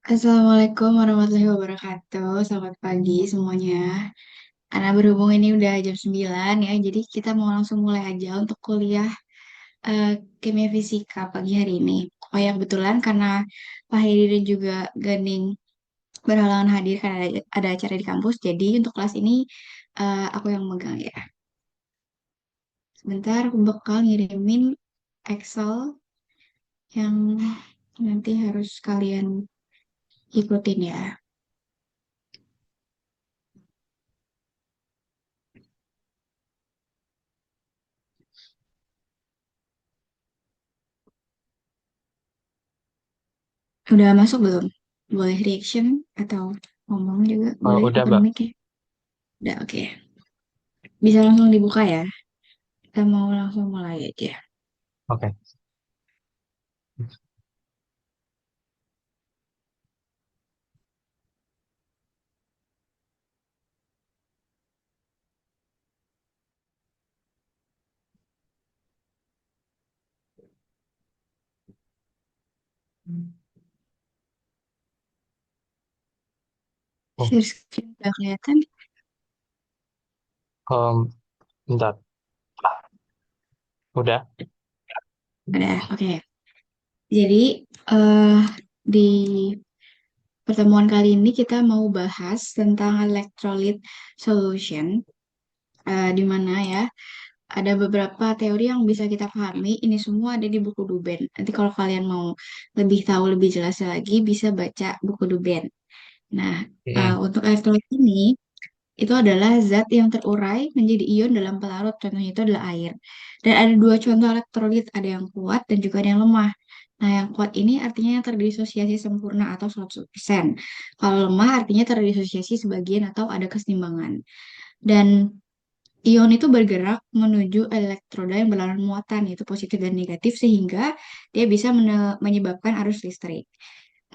Assalamualaikum warahmatullahi wabarakatuh. Selamat pagi semuanya. Karena berhubung ini udah jam 9 ya, jadi kita mau langsung mulai aja untuk kuliah eh, kimia fisika pagi hari ini. Oh ya, kebetulan karena Pak Hedi dan juga Ganing berhalangan hadir karena ada acara di kampus, jadi untuk kelas ini aku yang megang ya. Sebentar, aku bakal ngirimin Excel yang nanti harus kalian ikutin ya. Udah masuk belum? Boleh reaction atau ngomong juga Oh, boleh udah, open Mbak. mic ya. Udah oke. Bisa langsung dibuka ya. Kita mau langsung mulai aja. Oke. Oh, Share screen udah kelihatan? bentar. Udah. Udah, oke. Jadi eh di pertemuan kali ini kita mau bahas tentang electrolyte solution, di mana ya ada beberapa teori yang bisa kita pahami. Ini semua ada di buku Duben. Nanti kalau kalian mau lebih tahu lebih jelas lagi, bisa baca buku Duben. Nah, Mm-mm. untuk elektrolit ini itu adalah zat yang terurai menjadi ion dalam pelarut. Contohnya itu adalah air. Dan ada dua contoh elektrolit, ada yang kuat dan juga ada yang lemah. Nah, yang kuat ini artinya yang terdisosiasi sempurna atau 100%. Kalau lemah artinya terdisosiasi sebagian atau ada keseimbangan. Dan ion itu bergerak menuju elektroda yang berlawanan muatan, yaitu positif dan negatif, sehingga dia bisa menyebabkan arus listrik.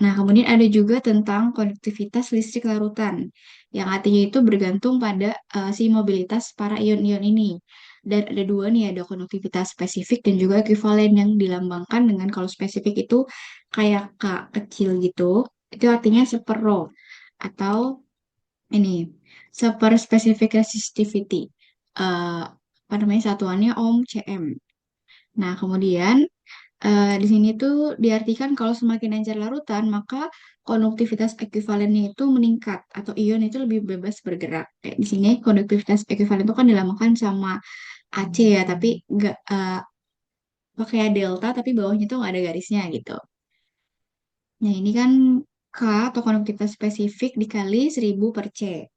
Nah, kemudian ada juga tentang konduktivitas listrik larutan, yang artinya itu bergantung pada si mobilitas para ion-ion ini. Dan ada dua nih, ada konduktivitas spesifik dan juga ekuivalen yang dilambangkan dengan kalau spesifik itu kayak K kecil gitu, itu artinya sepero atau ini super specific resistivity. Apa namanya satuannya ohm cm. Nah, kemudian di sini tuh diartikan kalau semakin encer larutan, maka konduktivitas ekuivalennya itu meningkat atau ion itu lebih bebas bergerak. Kayak di sini konduktivitas ekuivalen itu kan dilambangkan sama AC ya, tapi nggak pakai delta, tapi bawahnya tuh nggak ada garisnya gitu. Nah, ini kan K atau konduktivitas spesifik dikali 1000 per C.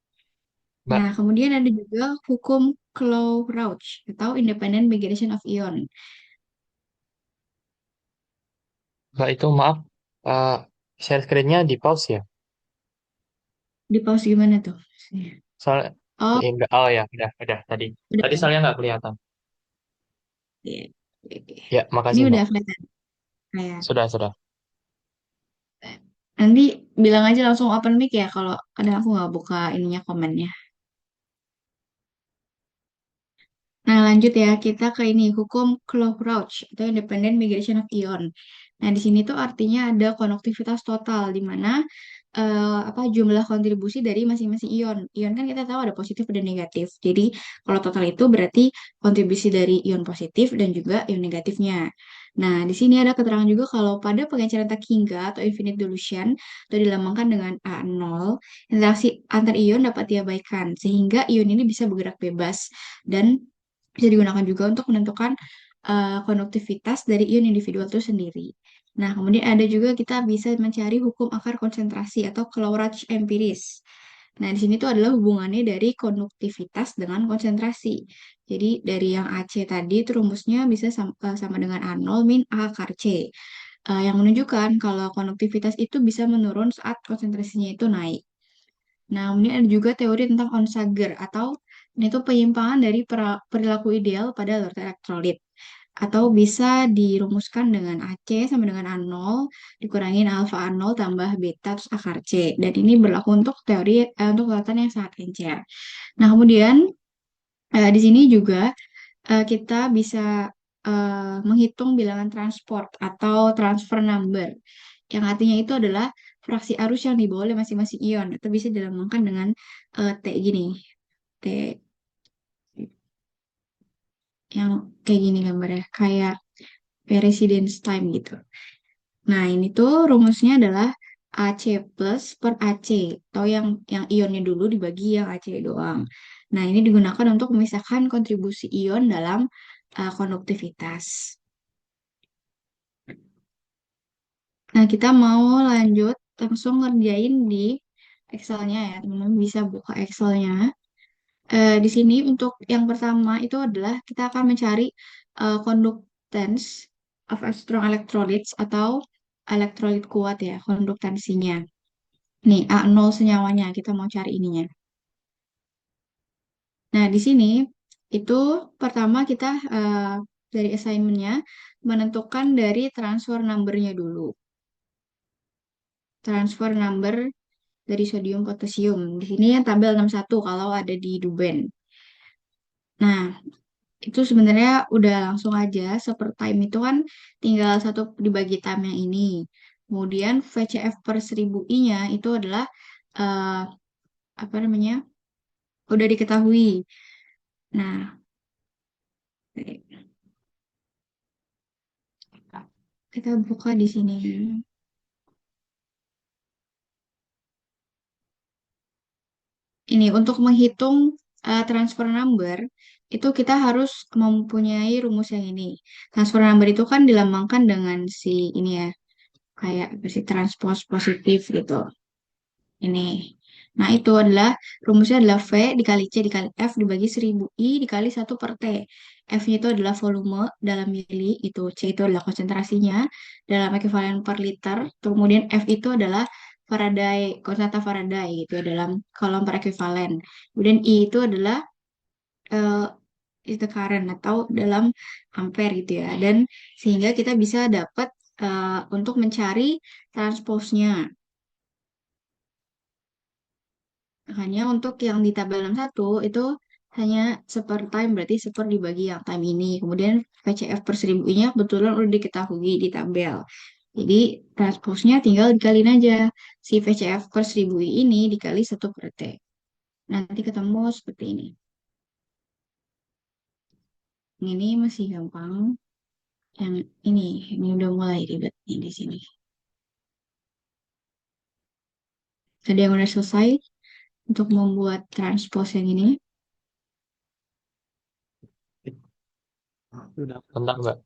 Mbak, Nah, kemudian ada juga hukum Claus-Rauch atau independent migration of ion. Mbak itu maaf. eh, Share screen-nya di pause ya. Di pause gimana tuh? Soalnya, Oh, enggak. Oh ya, udah tadi. udah Tadi ya. soalnya nggak kelihatan. Oke, oke, oke. Ya, Ini makasih, udah Mbak. kelihatan kayak. Sudah. Nanti bilang aja langsung open mic ya kalau kadang aku nggak buka ininya komennya. Nah, lanjut ya, kita ke ini, hukum Claus-Rauch atau independent migration of ion. Nah, di sini tuh artinya ada konektivitas total, di mana apa jumlah kontribusi dari masing-masing ion. Ion kan kita tahu ada positif dan negatif. Jadi, kalau total itu berarti kontribusi dari ion positif dan juga ion negatifnya. Nah, di sini ada keterangan juga kalau pada pengenceran tak hingga atau infinite dilution atau dilambangkan dengan A0, interaksi antar ion dapat diabaikan sehingga ion ini bisa bergerak bebas dan bisa digunakan juga untuk menentukan konduktivitas dari ion individual itu sendiri. Nah, kemudian ada juga kita bisa mencari hukum akar konsentrasi atau Claurat empiris. Nah, di sini tuh adalah hubungannya dari konduktivitas dengan konsentrasi. Jadi, dari yang AC tadi itu rumusnya bisa sama dengan A0 min A akar C. Yang menunjukkan kalau konduktivitas itu bisa menurun saat konsentrasinya itu naik. Nah, kemudian ada juga teori tentang Onsager atau ini tuh penyimpangan dari perilaku ideal pada larutan elektrolit. Atau bisa dirumuskan dengan AC sama dengan A0 dikurangin alfa A0 tambah beta terus akar C. Dan ini berlaku untuk teori untuk larutan yang sangat encer. Nah, kemudian di sini juga kita bisa menghitung bilangan transport atau transfer number, yang artinya itu adalah fraksi arus yang dibawa oleh masing-masing ion. Itu bisa dilambangkan dengan T gini. T yang kayak gini gambarnya. Kayak residence time gitu. Nah, ini tuh rumusnya adalah AC plus per AC, atau yang ionnya dulu dibagi yang AC doang. Nah, ini digunakan untuk memisahkan kontribusi ion dalam konduktivitas. Nah, kita mau lanjut langsung ngerjain di Excel-nya ya, teman-teman bisa buka Excel-nya. Di sini untuk yang pertama itu adalah kita akan mencari conductance of a strong electrolytes atau elektrolit kuat ya, konduktansinya. Nih, A0 senyawanya, kita mau cari ininya. Nah, di sini itu pertama kita dari assignment-nya menentukan dari transfer number-nya dulu. Transfer number dari sodium potasium. Di sini yang tabel 61 kalau ada di Duben. Nah, itu sebenarnya udah langsung aja. Seper time itu kan tinggal satu dibagi time yang ini. Kemudian VCF per 1000 I-nya itu adalah eh, apa namanya? Udah diketahui. Nah, kita buka di sini. Ini untuk menghitung transfer number itu kita harus mempunyai rumus yang ini. Transfer number itu kan dilambangkan dengan si ini ya, kayak si transpose positif gitu. Ini. Nah, itu adalah rumusnya adalah V dikali C dikali F dibagi 1000 I dikali 1/T. F-nya itu adalah volume dalam mili, itu C itu adalah konsentrasinya dalam ekuivalen per liter. Kemudian F itu adalah Faraday, konstanta Faraday gitu ya dalam kolom per ekuivalen. Kemudian I itu adalah eh, is the current atau dalam ampere gitu ya. Dan sehingga kita bisa dapat untuk mencari transposnya. Hanya untuk yang di tabel 61 itu hanya seper time, berarti seper dibagi yang time ini. Kemudian VCF per 1000-nya kebetulan udah diketahui di tabel. Jadi transposnya tinggal dikaliin aja. Si VCF per 1000 ini dikali 1/T. Nanti ketemu seperti ini. Ini masih gampang. Yang ini udah mulai ribet nih di sini. Ada yang udah selesai untuk membuat transpose yang ini. Udah. Bentar, Mbak.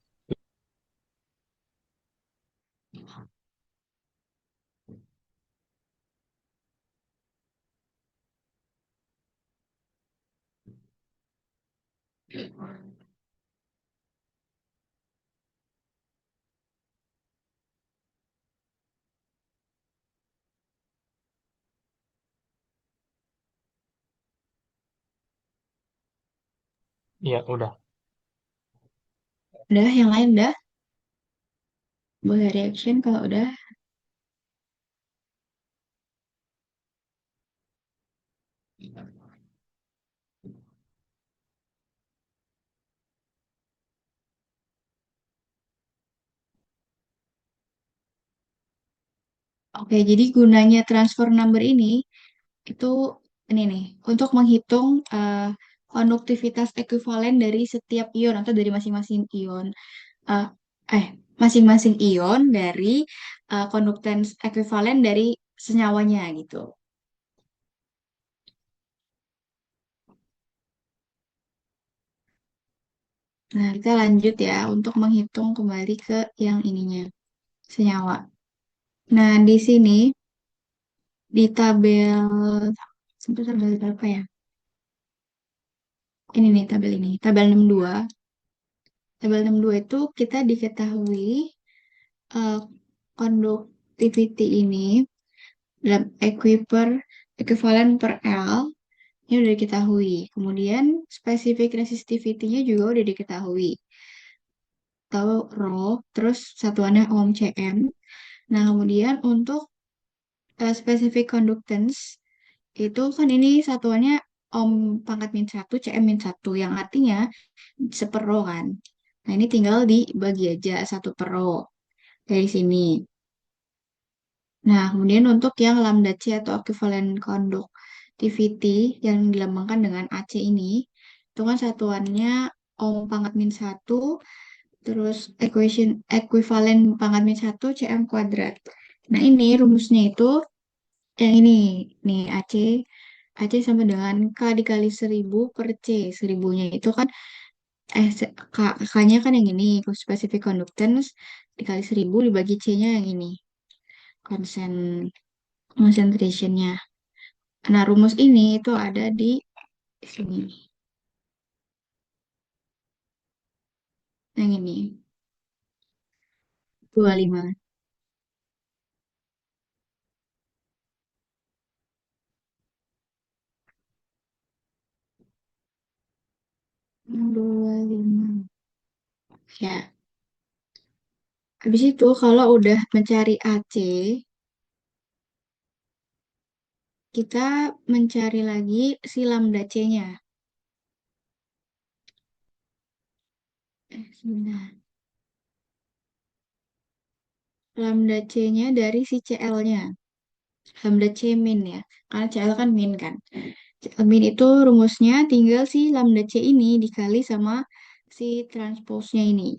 Iya, udah. Udah, yang lain udah. Boleh reaction kalau udah. Oke, jadi gunanya transfer number itu ini nih untuk menghitung konduktivitas ekuivalen dari setiap ion atau dari masing-masing ion eh eh masing-masing ion dari conductance ekuivalen dari senyawanya gitu. Nah, kita lanjut ya untuk menghitung kembali ke yang ininya senyawa. Nah, di sini di tabel sebentar tabel berapa ya? Ini nih tabel ini, tabel 62. Tabel 62 itu kita diketahui eh, conductivity ini dalam equivalent per L ini udah diketahui. Kemudian specific resistivity-nya juga udah diketahui. Tahu rho, terus satuannya ohm cm. Nah, kemudian untuk specific conductance itu kan ini satuannya ohm pangkat min 1, cm min 1, yang artinya seper rho kan. Nah, ini tinggal dibagi aja 1/ρ dari sini. Nah, kemudian untuk yang lambda C atau equivalent conductivity yang dilambangkan dengan AC ini, itu kan satuannya ohm pangkat min satu, terus equivalent pangkat min satu Cm kuadrat. Nah, ini rumusnya itu yang ini, nih AC sama dengan K dikali 1000 per C. Seribunya itu kan, K-nya kan yang ini, specific conductance, dikali 1000 dibagi C-nya yang ini, konsen concentrationnya. Nah, rumus ini itu ada di sini, yang ini, 25. 25. Ya, habis itu kalau udah mencari AC, kita mencari lagi si lambda C-nya. Sebentar. Lambda C-nya dari si CL-nya. Lambda C min ya. Karena CL kan min kan. CL min itu rumusnya tinggal si lambda C ini dikali sama si transpose-nya ini.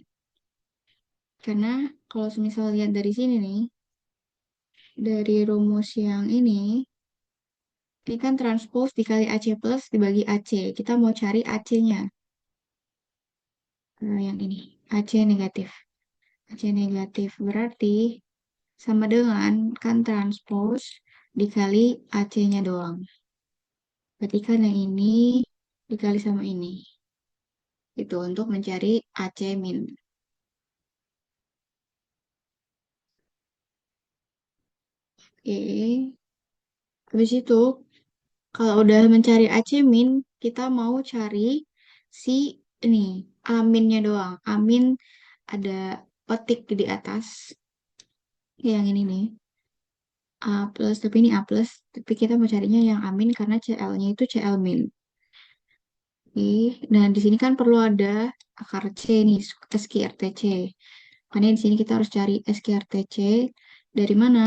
Karena kalau misal lihat dari sini nih, dari rumus yang ini kan transpose dikali AC plus dibagi AC. Kita mau cari AC-nya. Nah, yang ini. AC negatif. AC negatif berarti sama dengan kan transpose dikali AC-nya doang. Berarti kan yang ini dikali sama ini. Itu untuk mencari AC min. Oke. Habis itu, kalau udah mencari AC min, kita mau cari si ini, aminnya doang. Amin ada petik di atas. Yang ini nih. A plus, tapi ini A plus. Tapi kita mau carinya yang amin karena CL-nya itu CL min. Oke. Nah, di sini kan perlu ada akar C nih, SQRTC. Makanya di sini kita harus cari SQRTC dari mana?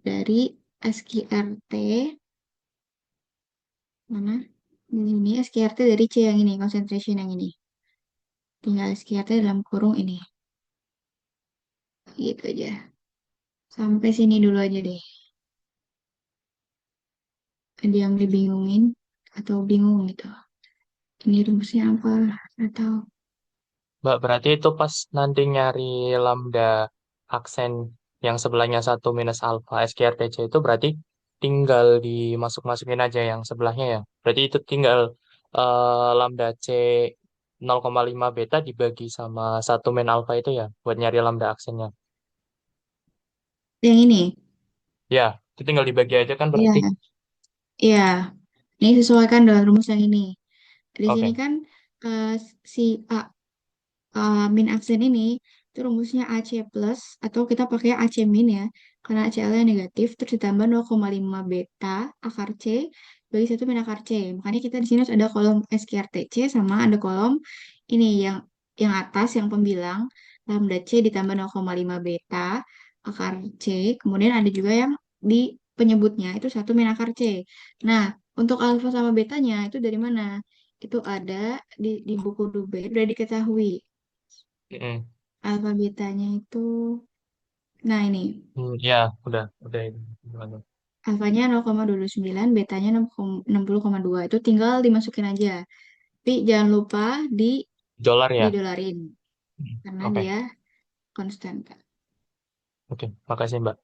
Dari SQRT mana? Ini SQRT dari C yang ini, concentration yang ini. Tinggal SQRT dalam kurung ini. Gitu aja. Sampai sini dulu aja deh. Ada yang dibingungin atau bingung gitu. Ini rumusnya apa? Atau Mbak, berarti itu pas nanti nyari lambda aksen yang sebelahnya satu minus alfa SQRTC itu berarti tinggal dimasuk-masukin aja yang sebelahnya ya. Berarti itu tinggal lambda C 0,5 beta dibagi sama satu min alfa itu ya buat nyari lambda aksennya. yang ini? Ya, itu tinggal dibagi aja kan berarti. Iya, iya. Ini sesuaikan dengan rumus yang ini. Di sini Oke. kan eh, si A min aksen ini itu rumusnya AC plus atau kita pakai AC min ya karena ACL-nya negatif terus ditambah 0,5 beta akar C bagi satu min akar C. Makanya kita di sini harus ada kolom SQRTC sama ada kolom ini yang atas yang pembilang lambda C ditambah 0,5 beta akar C. Kemudian ada juga yang di penyebutnya itu satu min akar C. Nah, untuk alfa sama betanya itu dari mana? Itu ada di buku Dubé udah diketahui Mm-mm. alfa betanya itu, nah ini Ya, udah itu. Gimana? alfanya 0,29 betanya 60,2 itu tinggal dimasukin aja tapi jangan lupa Dolar ya. didolarin karena Oke, dia konstan kan. oke, makasih Mbak.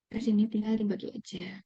Terus ini tinggal dibagi aja.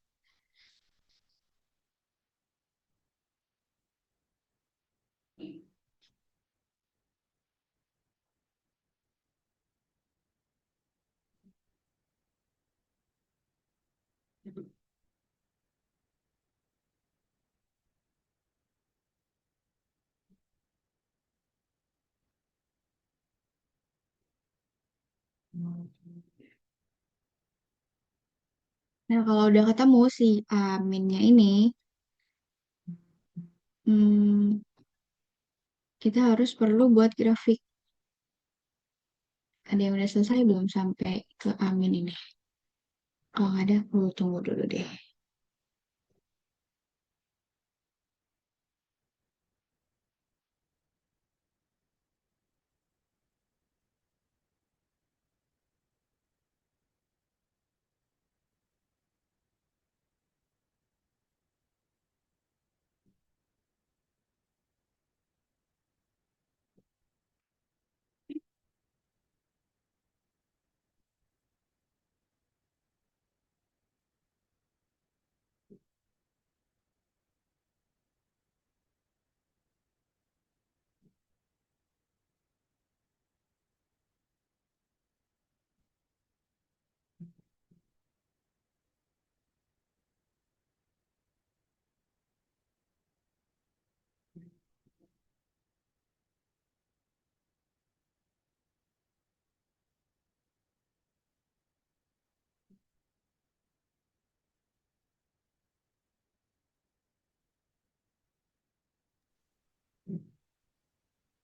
Nah, kalau udah ketemu si aminnya ini, hmm, kita harus perlu buat grafik. Ada yang udah selesai belum sampai ke amin ini? Kalau nggak ada, aku tunggu dulu deh.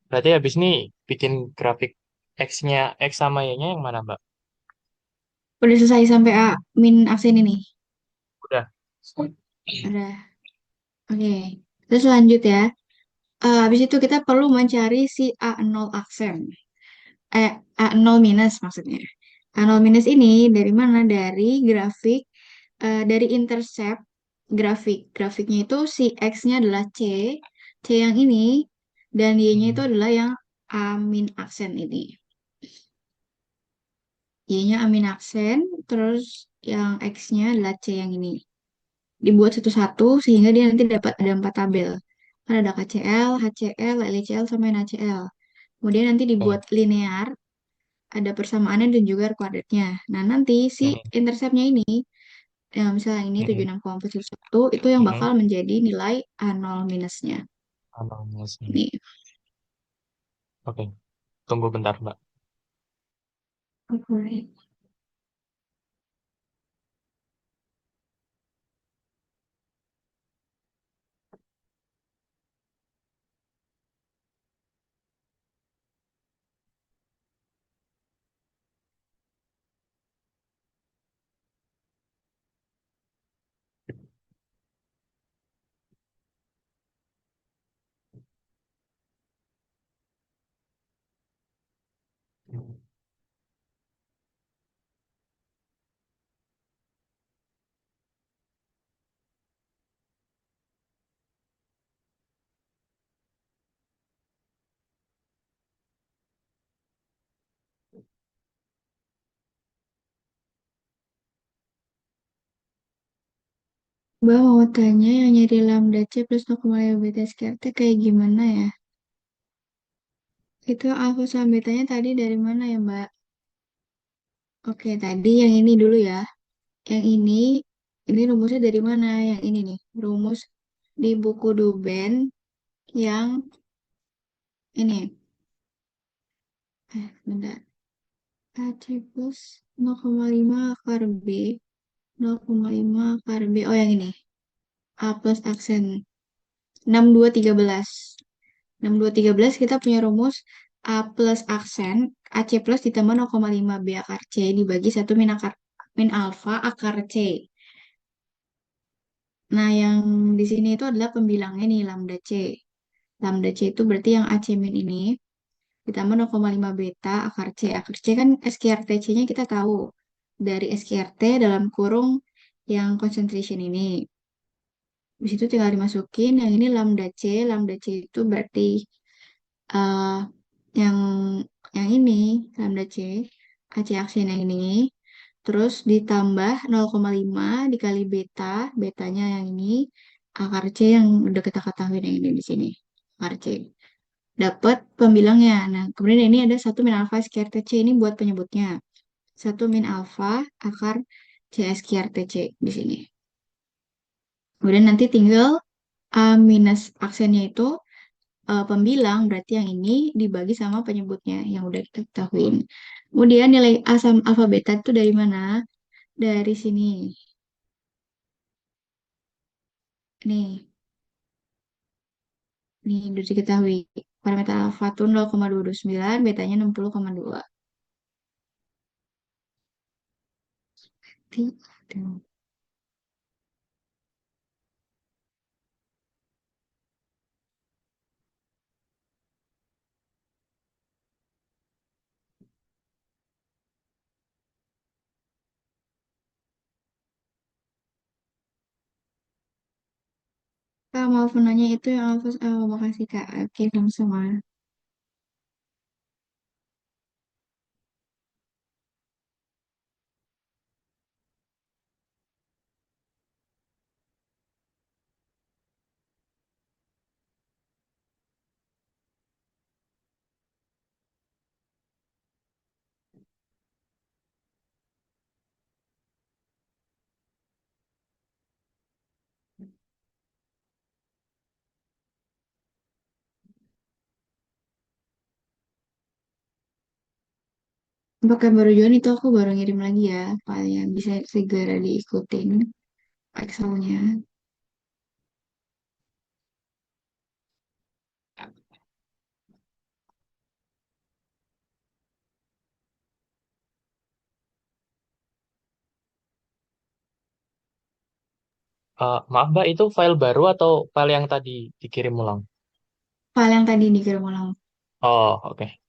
Berarti habis ini bikin grafik X-nya, X sama Y-nya yang mana, Mbak? Udah selesai sampai A min aksen ini. Udah. Udah. Oke. Terus lanjut ya. Habis itu kita perlu mencari si A0 aksen. A0 minus maksudnya. A0 minus ini dari mana? Dari grafik, dari intercept grafik. Grafiknya itu si X-nya adalah C, C yang ini, dan Y-nya itu Hmm. adalah yang A min aksen ini. Y-nya A min aksen, terus yang X-nya adalah C yang ini. Dibuat satu-satu sehingga dia nanti dapat ada 4 tabel. Kan ada KCL, HCL, LCL, sama NaCl. Kemudian nanti Oke. dibuat linear, ada persamaannya dan juga kuadratnya. Nah, nanti si Hmm. interceptnya ini, misalnya ini Hmm. 76,41, itu yang Hmm. bakal menjadi nilai A0 minusnya. Analisnya. Ini. Oke. Tunggu bentar, Mbak. Oke. Mbak mau tanya yang nyari lambda C plus 0,5 beta square T kayak gimana ya? Itu alfa sama betanya tadi dari mana ya, Mbak? Oke, tadi yang ini dulu ya. Yang ini rumusnya dari mana? Yang ini nih, rumus di buku Duben yang ini. Bentar. AC plus 0,5 akar B, 0,5 akar B. Oh, yang ini. A plus aksen 6213. 6213 kita punya rumus A plus aksen, AC plus ditambah 0,5 B akar C dibagi 1 min alfa akar C. Nah, yang di sini itu adalah pembilangnya nih, lambda C. Lambda C itu berarti yang AC min ini ditambah 0,5 beta akar C. Akar C kan SQRT-C-nya kita tahu. Dari SQRT dalam kurung yang concentration ini. Di situ tinggal dimasukin yang ini lambda C. Lambda C itu berarti eh, yang ini lambda C. AC aksen yang ini. Terus ditambah 0,5 dikali beta. Betanya yang ini. Akar C yang udah kita ketahui yang ini di sini. Akar C. Dapat pembilangnya. Nah, kemudian ini ada 1 min alfa SQRT C ini buat penyebutnya. 1 min alfa akar C SQRT C di sini. Kemudian nanti tinggal A minus aksennya itu pembilang, berarti yang ini dibagi sama penyebutnya yang udah kita ketahuin. Kemudian nilai A sama alfa beta itu dari mana? Dari sini. Nih, nih udah diketahui. Parameter alfa itu 0,229, betanya 60,2. Tidak. Kak, maaf nanya itu yang alfa, makasih Kak. Oke, sama-sama. Untuk yang baru join itu aku baru ngirim lagi ya, filenya bisa segera diikutin Excelnya. Maaf Mbak, itu file baru atau file yang tadi dikirim ulang? File yang tadi dikirim ulang. Oh, oke.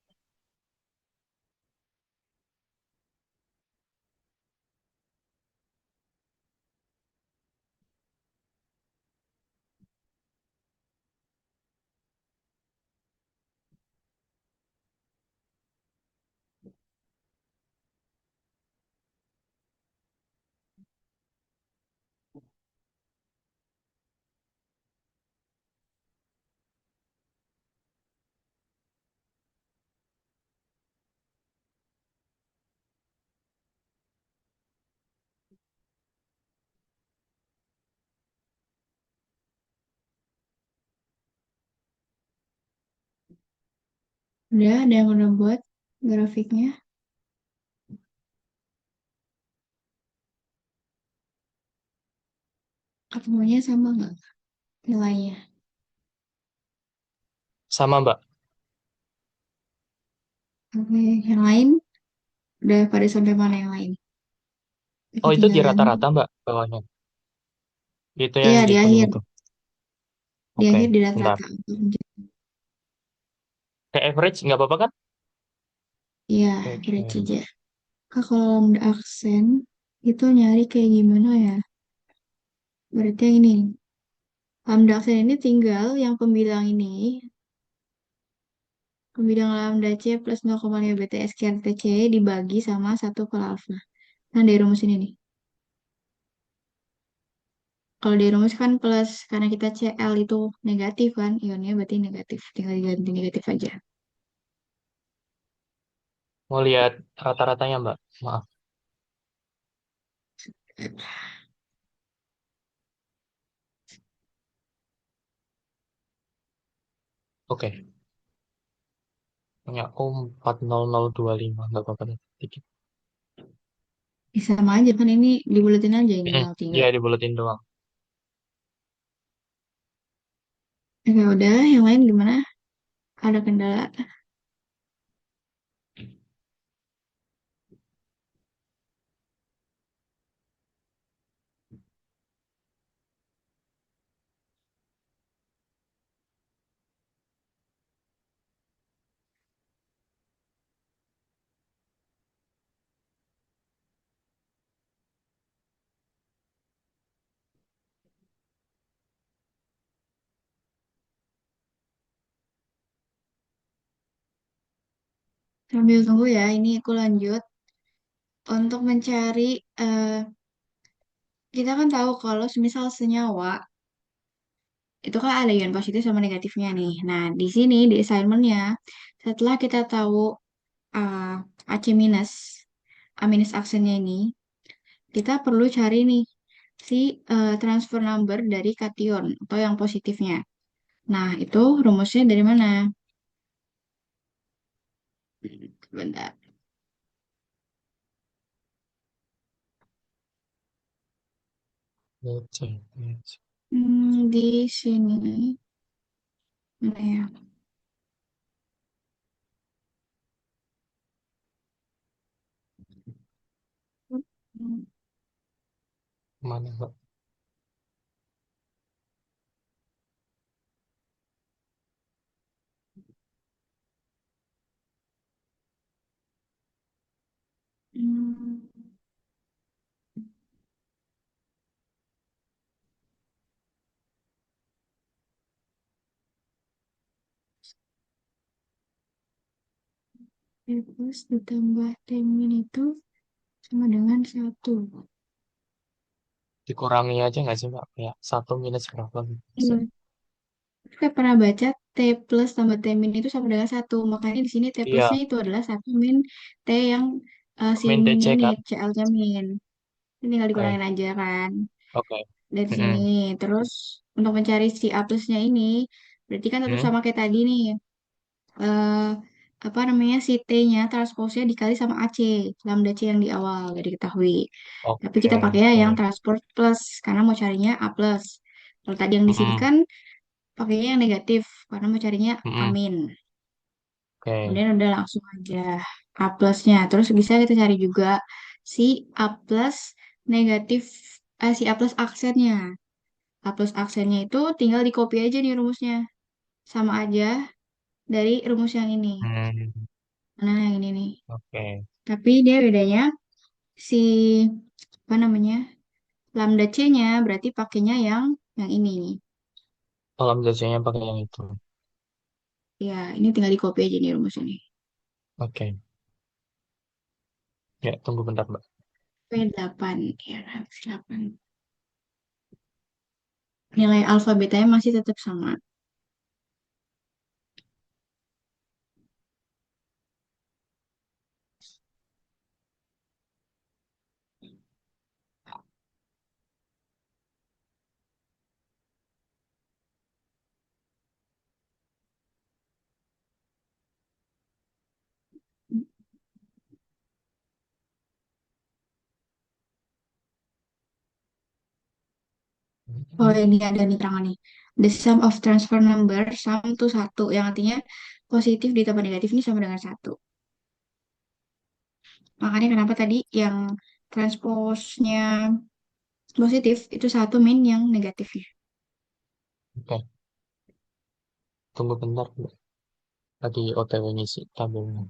Udah ada yang udah buat grafiknya. Ketemunya sama nggak nilainya? Sama Mbak. Oke, yang lain udah pada sampai mana yang lain? Oh, itu di Ketinggalan. rata-rata Mbak bawahnya. Itu yang Iya, di kuning itu. di Oke, akhir di bentar. rata-rata. Kayak average nggak apa-apa kan? Iya, kira Oke. aja. Kak, kalau lambda aksen itu nyari kayak gimana ya? Berarti yang ini. Lambda aksen ini tinggal yang pembilang ini, pembilang lambda C plus 0,5 BTS QRT C dibagi sama 1 per alfa. Nah, dari rumus ini nih. Kalau di rumus kan plus, karena kita Cl itu negatif kan, ionnya berarti negatif. Tinggal diganti negatif aja. Mau lihat rata-ratanya Mbak. Maaf. Oke. Punya aku 40025. Nggak apa-apa deh. Dikit. Ya, sama aja kan ini dibulatin aja ini Mm-mm. 03. Iya, dibuletin doang. Oke, udah. Yang lain gimana? Ada kendala? Sambil tunggu ya, ini aku lanjut. Untuk mencari, eh, kita kan tahu kalau semisal senyawa, itu kan ada ion positif sama negatifnya nih. Nah, di sini di assignmentnya, setelah kita tahu uh, AC minus, A minus aksennya ini, kita perlu cari nih si transfer number dari kation atau yang positifnya. Nah, itu rumusnya dari mana? Bentar. Oke. Di sini. Mana ya? Mana, Mbak? Hmm, B plus ditambah T min itu sama dengan satu. Dikurangi aja nggak sih, Mbak? Ya, satu minus berapa gitu. Bisa. Iya. Saya pernah baca T plus tambah T min itu sama dengan satu. Makanya di sini T Iya, plusnya itu adalah satu min T yang si min min TC ini, kan? CL-nya min. Ini tinggal Oke, dikurangin aja kan oke. dari sini. Mm-mm. Terus untuk mencari si A plusnya ini, berarti kan tetap Mm. sama kayak tadi nih. eh Apa namanya si T-nya transposnya dikali sama AC, lambda C yang di awal gak diketahui. Tapi Oke, kita pakainya yang oke. transport plus karena mau carinya A plus. Kalau tadi yang di sini Mm-mm. kan pakainya yang negatif karena mau carinya Mm-mm. amin. Oke. Kemudian udah langsung aja A plusnya. Terus bisa kita cari juga si A plus negatif, si A plus aksennya. A plus aksennya itu tinggal di copy aja nih rumusnya. Sama aja dari rumus yang ini. Hmm, Nah, yang ini nih. oke. Tapi dia bedanya si apa namanya? Lambda C-nya berarti pakainya yang ini. Kolam jadinya pakai yang itu. Ya, ini tinggal di copy aja nih rumus ini. Oke. Ya, tunggu bentar, Mbak. P8 ya, habis 8. Nilai alfa betanya masih tetap sama. Oh, ini ada nih terangan nih. The sum of transfer number sum to satu, yang artinya positif ditambah negatif ini sama dengan satu. Makanya kenapa tadi yang transposnya positif itu satu min yang negatifnya. Oke, tunggu bentar, Mbak. Lagi OTW ngisi tabelnya.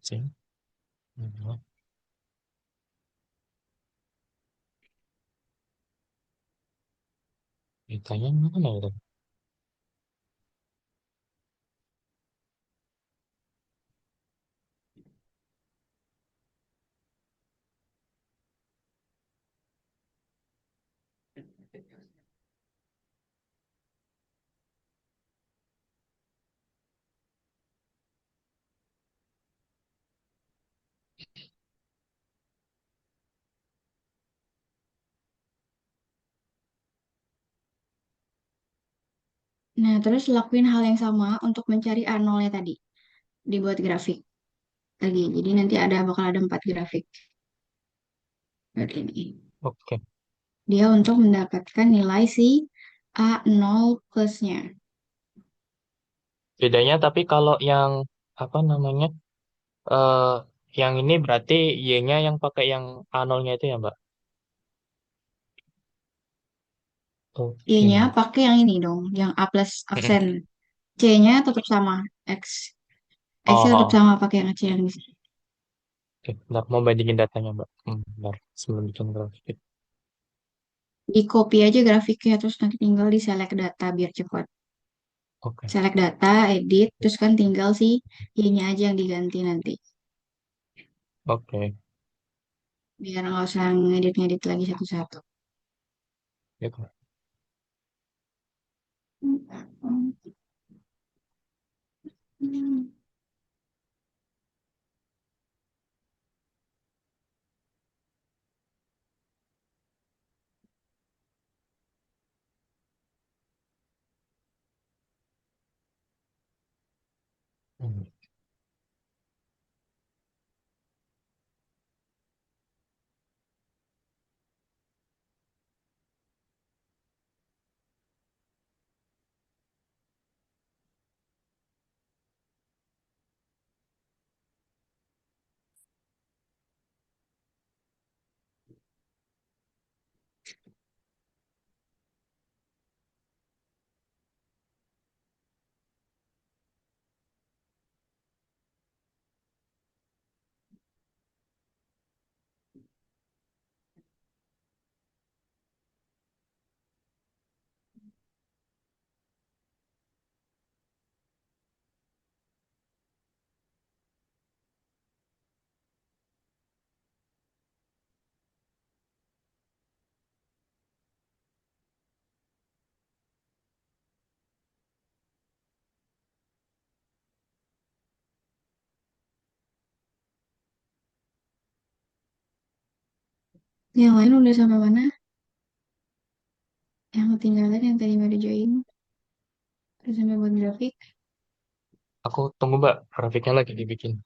Sih. Ditanya mana ya? Nah, terus lakuin hal yang sama untuk mencari A0-nya tadi. Dibuat grafik lagi. Jadi nanti bakal ada 4 grafik. Seperti ini. Oke. Dia untuk mendapatkan nilai si A0 plusnya. Bedanya tapi kalau yang apa namanya? eh yang ini berarti Y-nya yang pakai yang A0-nya itu ya, Mbak? Y-nya Oke. pakai yang ini dong, yang A plus aksen. C-nya tetap sama, X. Oh, X-nya tetap oh, sama pakai yang C yang di sini. oke. Bentar, mau bandingin datanya, Mbak. Bentar, sebelum bikin grafik. Di copy aja grafiknya, terus nanti tinggal di select data biar cepat. Oke. Select data, edit, terus kan tinggal si Y-nya aja yang diganti nanti. Oke. Biar nggak usah ngedit-ngedit lagi satu-satu. Gitu. Hmm. Yang lain udah sampai mana? Yang ketinggalan yang tadi mau dijoin. Terus sampai buat grafik. Aku tunggu Mbak, grafiknya lagi dibikin.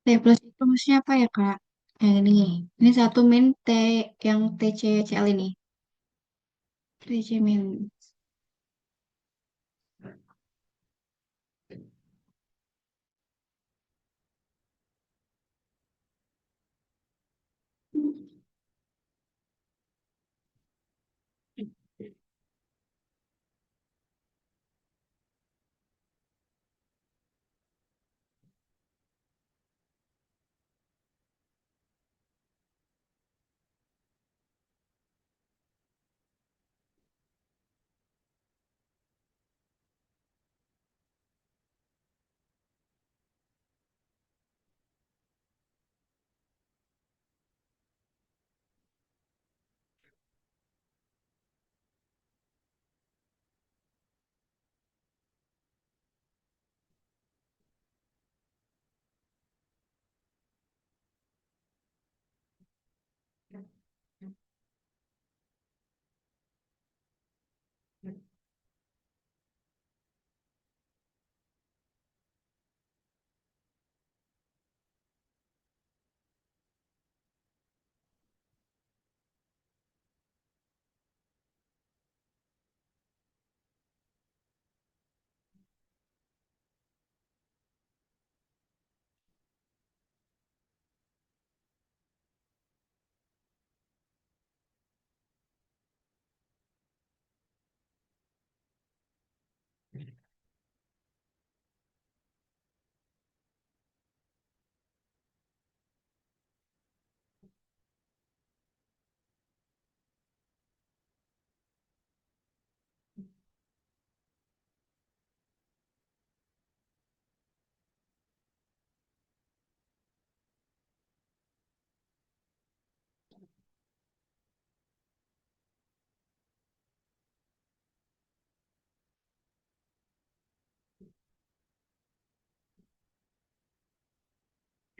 T plus itu maksudnya apa ya, Kak? Yang ini. Ini satu min T yang TCCL ini. TC min.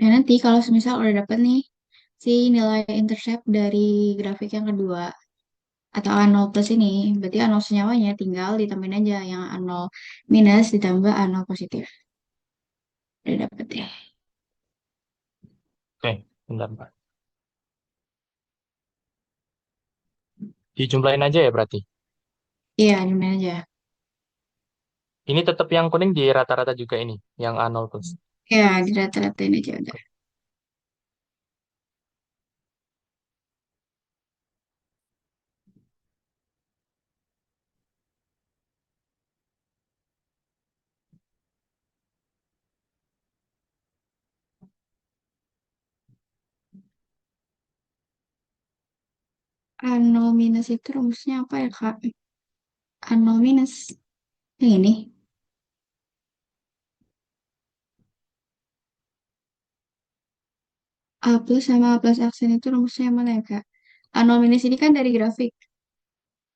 Nah, nanti kalau semisal udah dapet nih si nilai intercept dari grafik yang kedua atau A0 plus ini, berarti A0 senyawanya tinggal ditambahin aja yang A0 minus ditambah A0 positif. Udah dapet ya. Oke, bentar Mbak. Dijumlahin aja ya berarti. Iya, gimana aja. Ini tetap yang kuning di rata-rata juga ini, yang A0 plus. Ya, di rata-ratain aja udah. A0 minus itu rumusnya apa ya, Kak? A0 minus. Yang ini. A plus sama A plus aksen itu rumusnya yang mana ya, Kak? A0 minus ini kan dari grafik.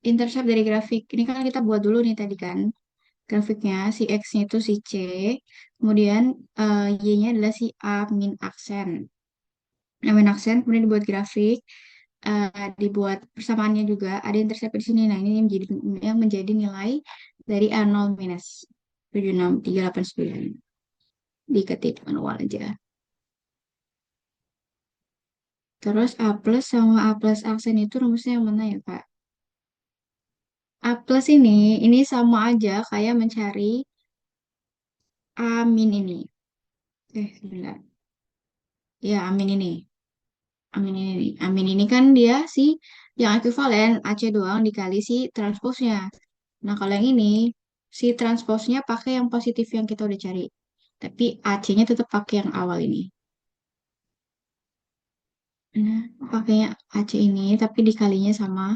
Intercept dari grafik. Ini kan kita buat dulu nih tadi kan. Grafiknya, si X-nya itu si C. Kemudian Y-nya adalah si A min aksen. Nah, min aksen, kemudian dibuat grafik. Dibuat persamaannya juga. Ada intercept di sini. Nah, ini yang menjadi nilai dari A0 minus 76389. Diketik manual aja. Terus A plus sama A plus aksen itu rumusnya yang mana ya, Kak? A plus ini sama aja kayak mencari A min ini. Sebentar. Ya, amin ini. Amin ini. Amin ini kan dia si yang ekuivalen AC doang dikali si transposnya. Nah, kalau yang ini si transposnya pakai yang positif yang kita udah cari. Tapi AC-nya tetap pakai yang awal ini. Nah, pakainya AC ini tapi dikalinya sama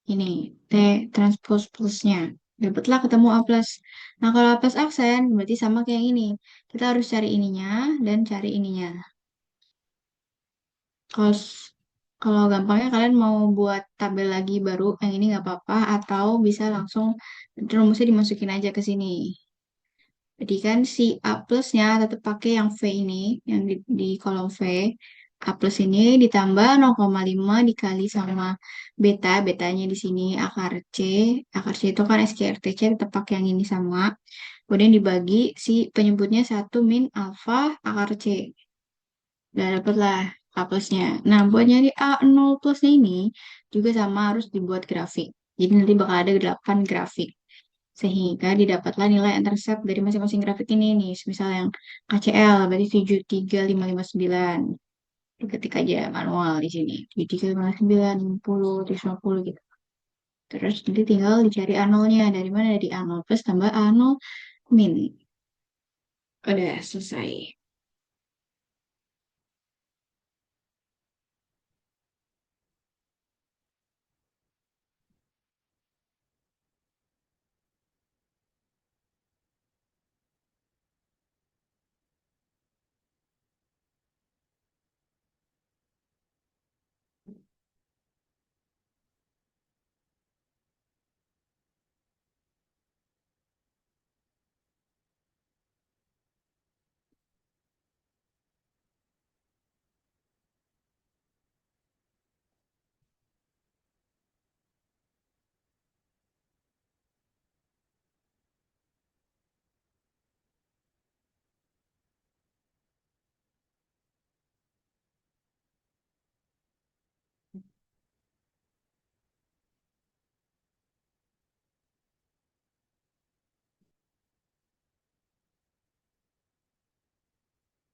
ini T transpos plusnya. Dapatlah ketemu A plus. Nah, kalau A plus aksen berarti sama kayak yang ini. Kita harus cari ininya dan cari ininya. Kalau kalau gampangnya kalian mau buat tabel lagi baru, yang ini nggak apa-apa, atau bisa langsung rumusnya dimasukin aja ke sini. Jadi kan si A plusnya tetap pakai yang V ini, yang di kolom V. A plus ini ditambah 0,5 dikali sama beta, betanya di sini akar C. Akar C itu kan SQRTC tetap pakai yang ini sama. Kemudian dibagi si penyebutnya 1 min alfa akar C. Udah dapet lah A plusnya. Nah, buat nyari A0 plusnya ini juga sama harus dibuat grafik. Jadi nanti bakal ada 8 grafik. Sehingga didapatlah nilai intercept dari masing-masing grafik ini nih. Misal yang KCL berarti 73559. Ketik aja manual di sini. 73559, 60, 150 gitu. Terus nanti tinggal dicari A0-nya. Dari mana? Dari A0 plus tambah A0 min. Udah selesai.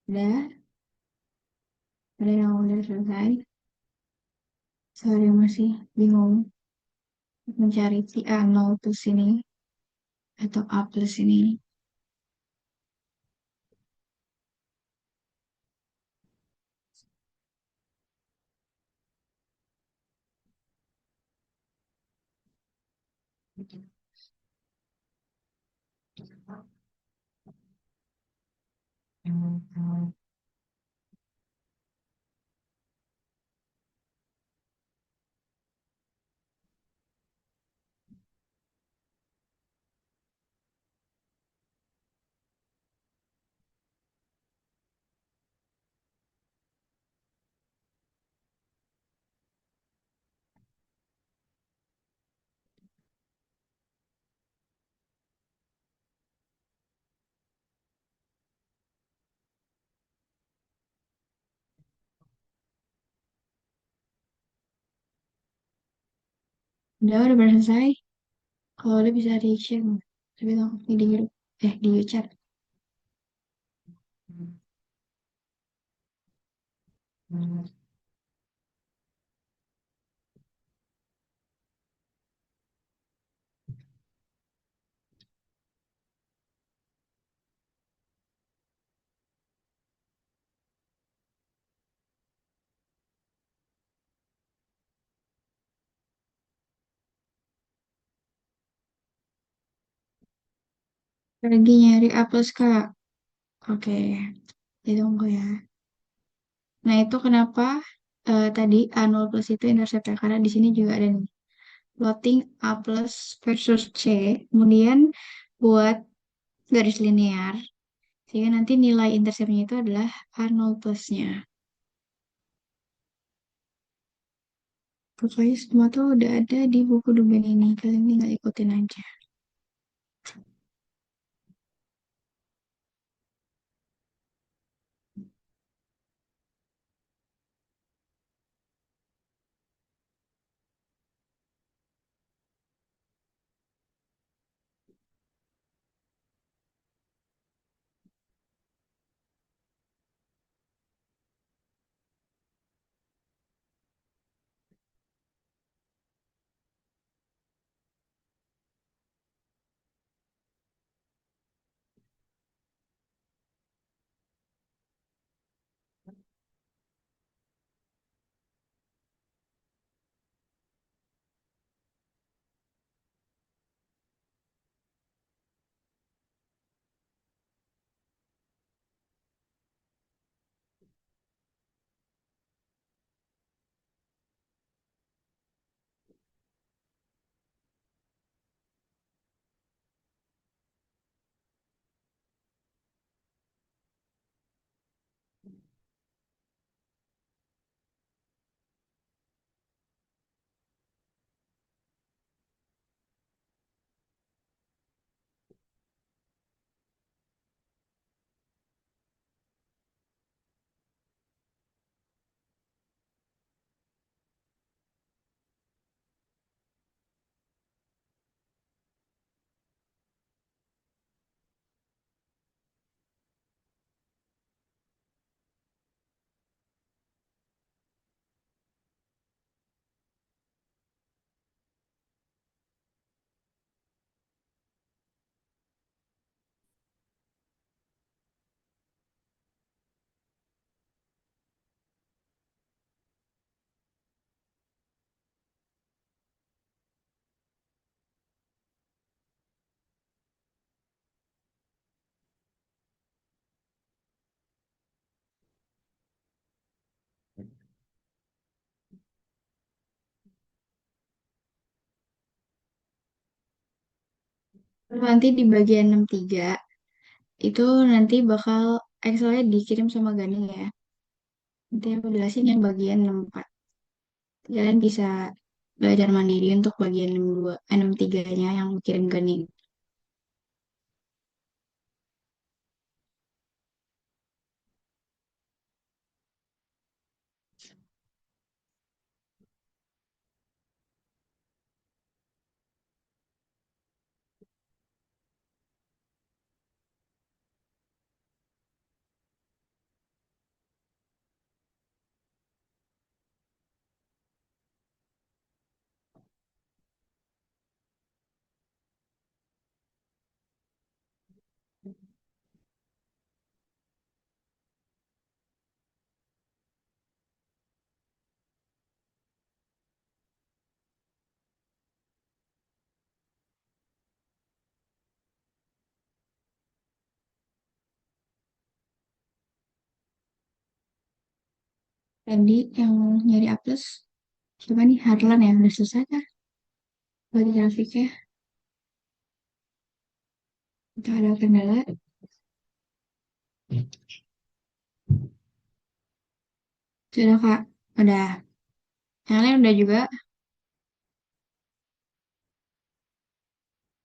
Udah, ada yang udah selesai. Sorry masih bingung mencari si A0 plus ini atau A plus ini. Udah pada selesai. Kalau udah bisa di share. Tapi tolong di grup, di chat. Lagi nyari A plus Kak. Oke, jadi tunggu ya. Nah, itu kenapa tadi A0 plus itu interceptnya. Karena di sini juga ada nih. Plotting A plus versus C. Kemudian buat garis linear. Sehingga nanti nilai interceptnya itu adalah A0 plusnya. Pokoknya semua tuh udah ada di buku domain ini. Kalian tinggal ikutin aja. Nanti di bagian 63 itu nanti bakal Excelnya dikirim sama Gani ya. Nanti aku jelasin yang bagian 64. Kalian bisa belajar mandiri untuk bagian 62, 63-nya yang kirim Gani. Tadi yang nyari A plus, siapa nih? Harlan ya? Udah selesai kah? Bagi grafiknya. Itu ada kendala. Sudah Kak. Udah. Yang lain udah juga.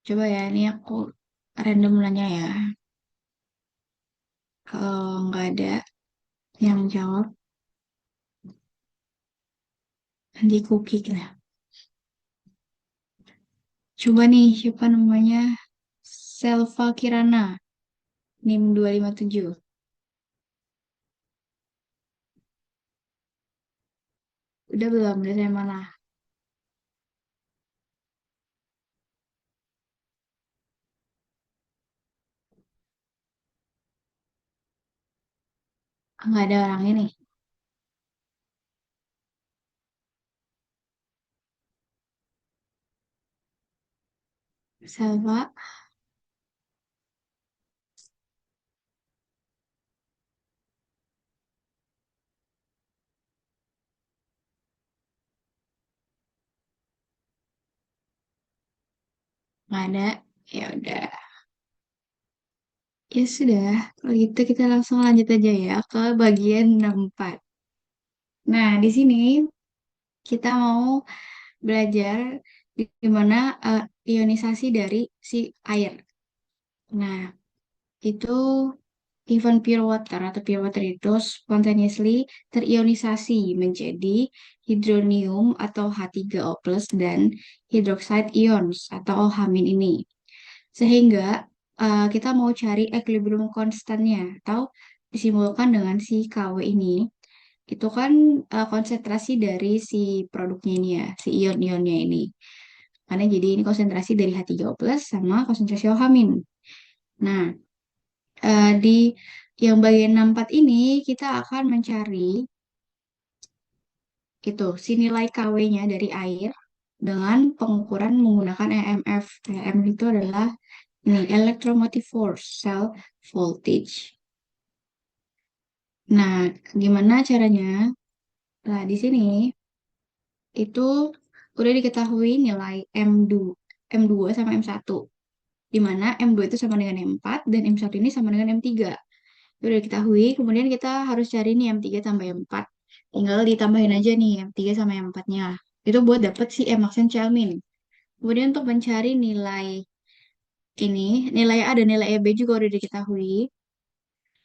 Coba ya, ini aku random nanya ya. Kalau nggak ada yang jawab, nanti cookie lah. Coba nih, siapa namanya? Selva Kirana, NIM 257. Udah belum? Udah saya mana? Nggak ada orang ini. Selva, nggak ada. Ya udah. Ya sudah, kalau gitu kita langsung lanjut aja ya ke bagian 64. Nah, di sini kita mau belajar gimana ionisasi dari si air. Nah, itu even pure water atau pure water itu spontaneously terionisasi menjadi hidronium atau H3O plus dan hydroxide ions atau OH- ini. Sehingga kita mau cari equilibrium konstannya atau disimbolkan dengan si Kw ini. Itu kan konsentrasi dari si produknya ini ya, si ion-ionnya ini. Karena jadi ini konsentrasi dari H3O plus sama konsentrasi OH-. Nah, di yang bagian 64 ini kita akan mencari itu si nilai Kw-nya dari air dengan pengukuran menggunakan EMF. EMF itu adalah ini electromotive force cell voltage. Nah, gimana caranya? Nah, di sini itu udah diketahui nilai M2, M2 sama M1. Di mana M2 itu sama dengan M4 dan M1 ini sama dengan M3. Itu udah diketahui, kemudian kita harus cari nih M3 tambah M4. Tinggal ditambahin aja nih M3 sama M4-nya. Itu buat dapet si Emaxen Chalmin. Kemudian untuk mencari nilai ini, nilai A dan nilai B juga udah diketahui.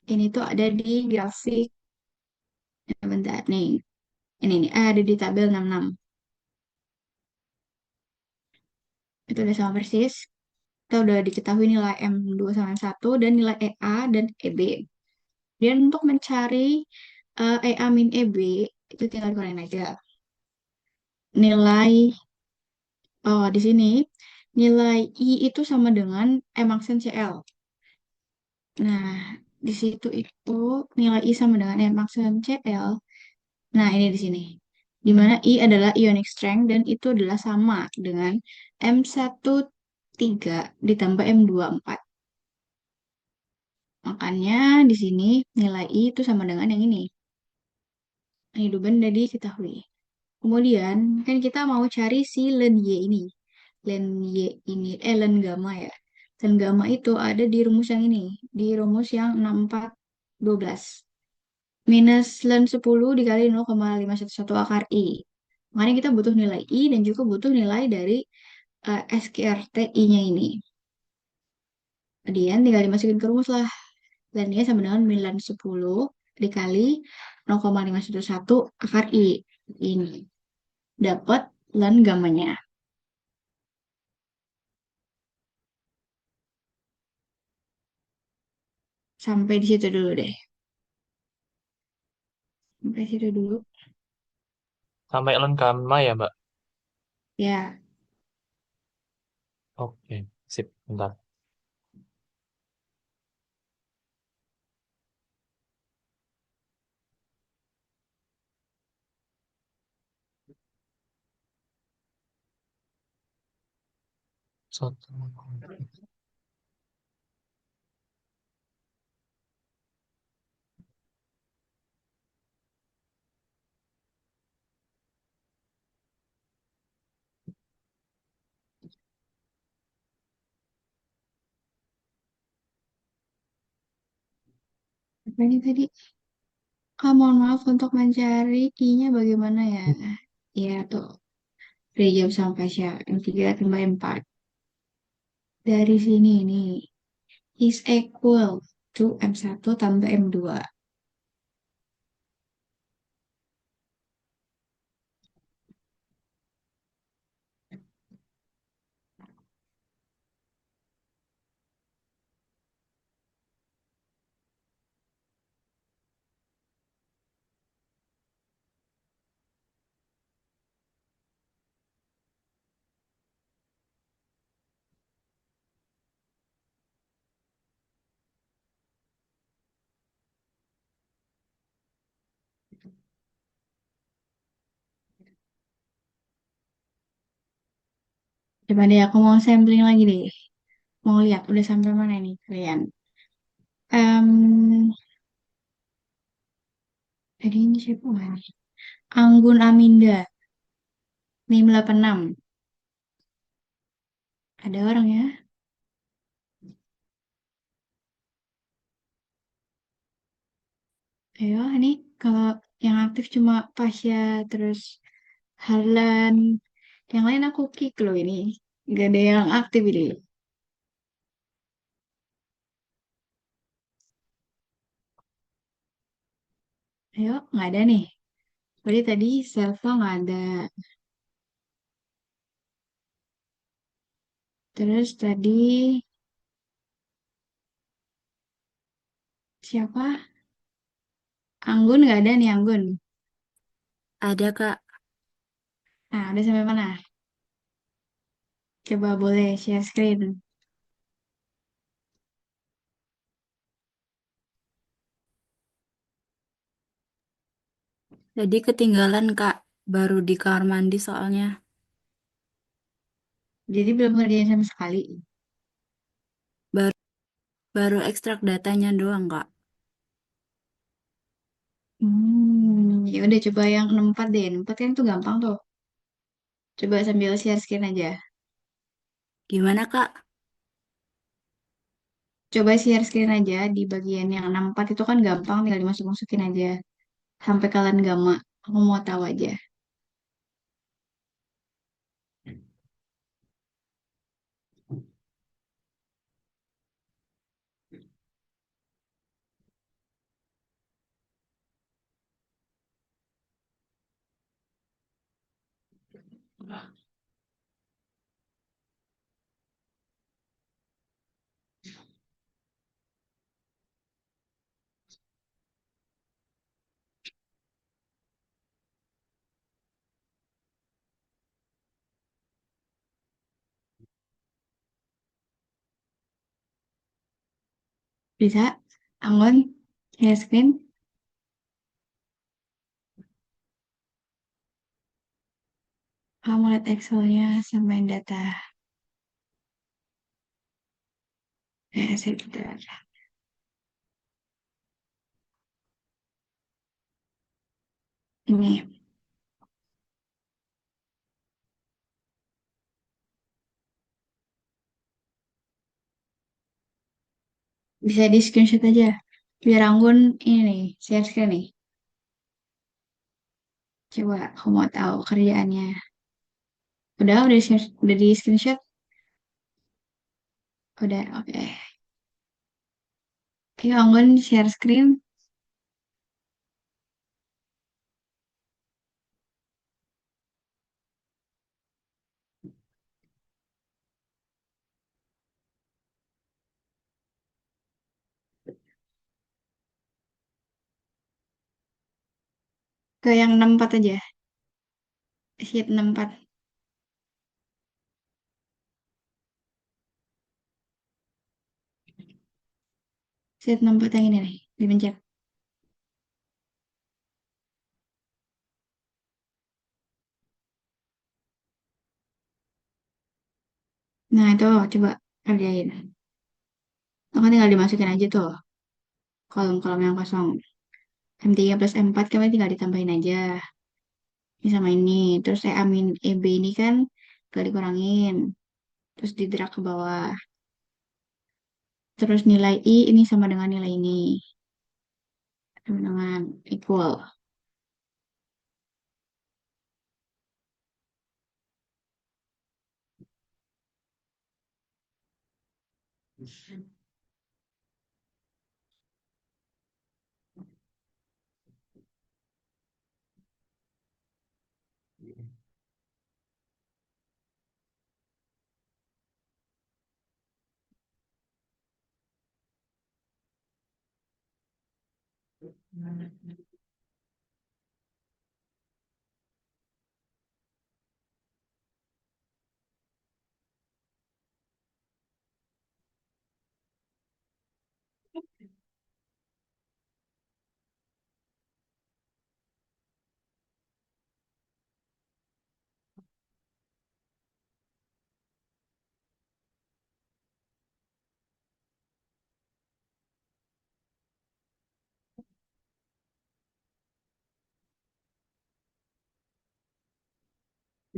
Ini tuh ada di grafik, bentar nih. Ini nih, ada di tabel 66. Itu udah sama persis. Kita udah diketahui nilai M2 sama M1 dan nilai EA dan EB. Dan untuk mencari EA min EB, itu tinggal kurangin aja. Nilai di sini nilai I itu sama dengan emaksen CL. Nah, di situ itu nilai I sama dengan emaksen CL. Nah, ini di sini. Di mana I adalah ionic strength dan itu adalah sama dengan M13 ditambah M24. Makanya di sini nilai I itu sama dengan yang ini. Ini Duban udah diketahui. Kemudian kan kita mau cari si len Y ini. Len Y ini, len gamma ya. Dan gamma itu ada di rumus yang ini, di rumus yang 6412. Minus ln 10 dikali 0,511 akar I. Makanya kita butuh nilai I dan juga butuh nilai dari SQRT-I-nya ini. Kemudian tinggal dimasukin ke rumus lah. Dan dia sama dengan 910 dikali 0,511 akar I. Ini. Dapat ln gamanya. Sampai di situ dulu deh. Sampai situ dulu. Sampai lengkap ya, Mbak? Ya, Oke, sip. Bentar. Satu. apa ini tadi? Mohon maaf untuk mencari I-nya bagaimana ya? Ya, tuh. Dari jam sampai siang. M3 tambah M4. Dari sini nih. Is equal to M1 tambah M2. Coba deh aku mau sampling lagi deh. Mau lihat udah sampai mana nih kalian. Em, tadi ini siapa nih? Anggun Aminda. NIM 86. Ada orang ya? Ayo, ini kalau yang aktif cuma Pasya, terus Harlan. Yang lain aku kick loh ini. Gak ada yang aktif ini. Ayo, nggak ada nih. Berarti tadi Selva nggak ada. Terus tadi siapa? Anggun nggak ada nih Anggun. Ada Kak. Nah, udah sampai mana? Coba boleh share screen. Jadi ketinggalan Kak. Baru di kamar mandi soalnya. Jadi belum ngerjain sama sekali. Baru, baru ekstrak datanya doang Kak. Ya udah coba yang 64 deh. 64 kan itu gampang tuh. Coba sambil share screen aja. Gimana Kak? Coba share screen aja di bagian yang 64 itu kan gampang tinggal dimasuk-masukin aja. Sampai kalian gamma. Aku mau tahu aja. Bisa? Anggun? Share screen? Kamu lihat Excel-nya sama data. Sebentar. Ini. Bisa di screenshot aja. Biar Anggun ini nih, share screen nih. Coba aku mau tahu kerjaannya. Udah share, udah di screenshot? Udah, oke. Oke, Anggun share screen ke yang 64 aja. Sheet 64. Sheet 64 yang ini nih, dipencet. Nah, itu coba kerjain. Itu kan tinggal dimasukin aja tuh kolom-kolom yang kosong. M3 plus M4 kami tinggal ditambahin aja. Ini sama ini. Terus E A min EB ini kan tinggal dikurangin. Terus di drag ke bawah. Terus nilai I ini sama dengan nilai ini. Sama dengan equal.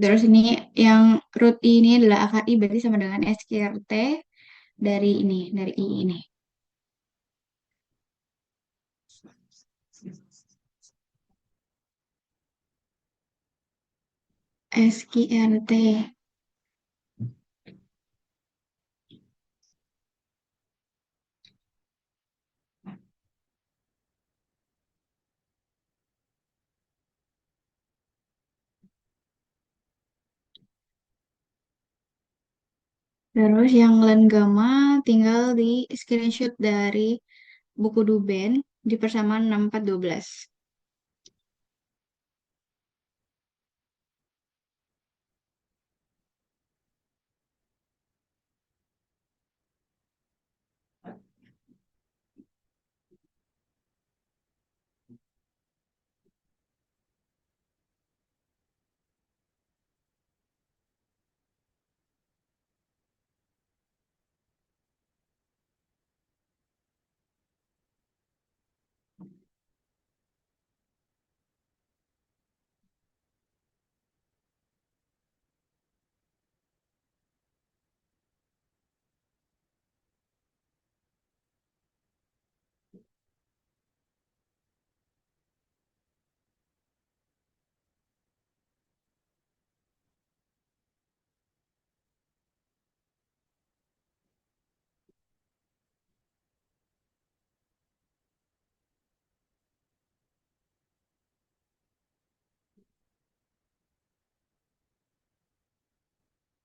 Terus ini yang root I ini adalah akar I berarti sama dengan SQRT dari ini, dari I ini. SQRT. Terus yang len gamma tinggal di screenshot dari buku Duben di persamaan 6412.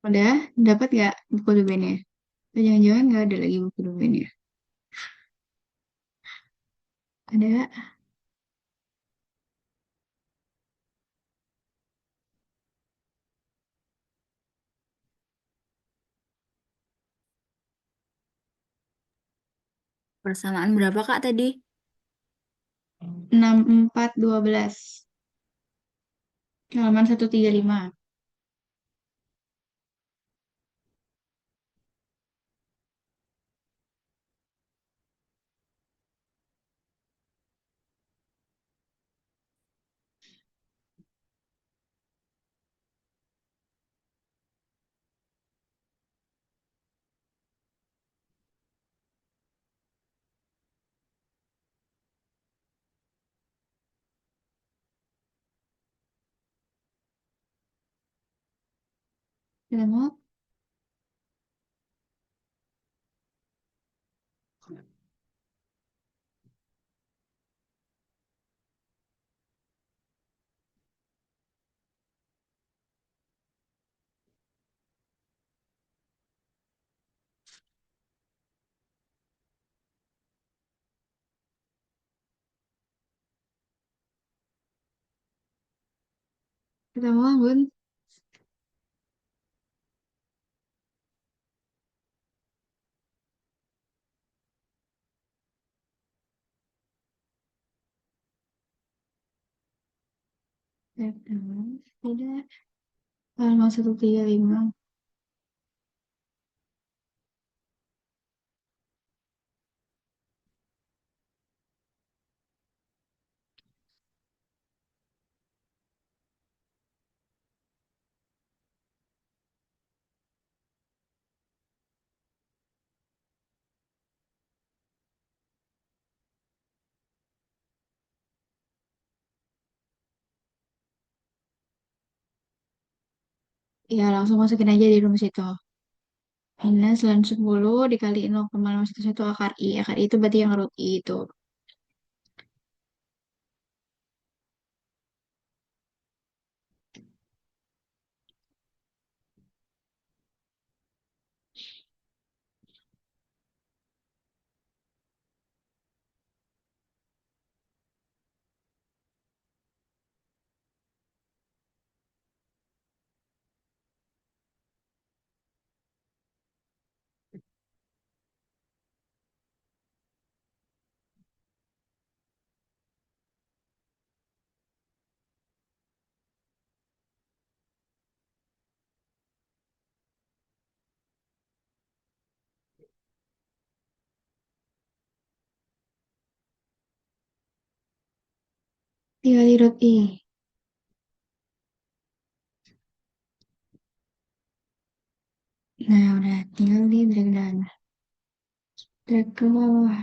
Udah, dapat nggak buku Dubennya? Atau jangan-jangan nggak ada lagi buku Dubennya? Ada. Persamaan berapa Kak tadi? 6412. Halaman 135. Sudah mau? Sudah mau, Bun? Sudah. Sudah. Halaman 135. Ya, langsung masukin aja di rumus itu. Minus 10 dikali 0,511 akar I. Akar I itu berarti yang root I itu. Dikali root I. Nah, udah. Tinggal di drag down. Drag ke bawah.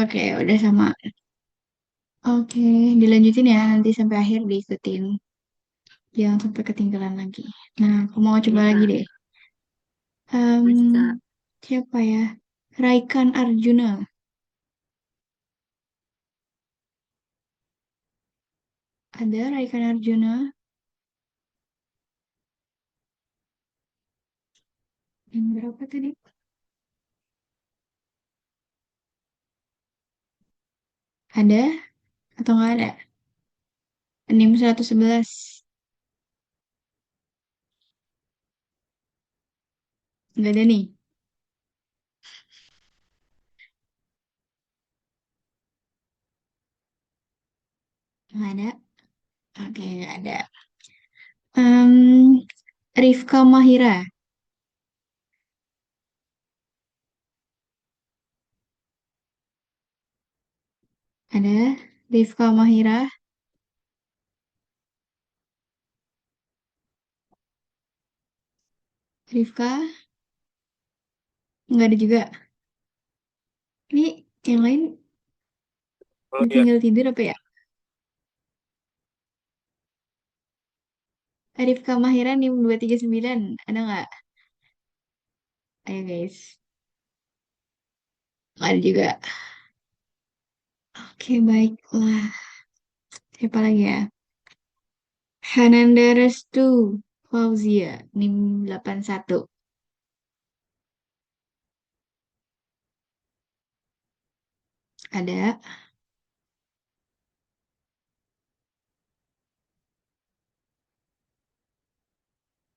Oke, udah sama. Oke, dilanjutin ya. Nanti sampai akhir diikutin. Jangan sampai ketinggalan lagi. Nah, aku mau coba Iya, lagi deh. bisa. Siapa ya? Raikan Arjuna. Ada Raikan Arjuna. Yang berapa tadi? Ada atau nggak ada? NIM 111. Nggak ada nih. Nggak ada. Oke, nggak ada. Em, Rifka Mahira. Ada. Rifka Mahira. Rifka. Nggak ada juga. Ini yang lain Oh iya, tinggal tidur apa ya? Rifka Mahira NIM 239. Ada nggak? Ayo guys. Nggak ada juga. Oke, baiklah. Siapa lagi ya? Hananda Restu Fauzia, NIM 81. Ada.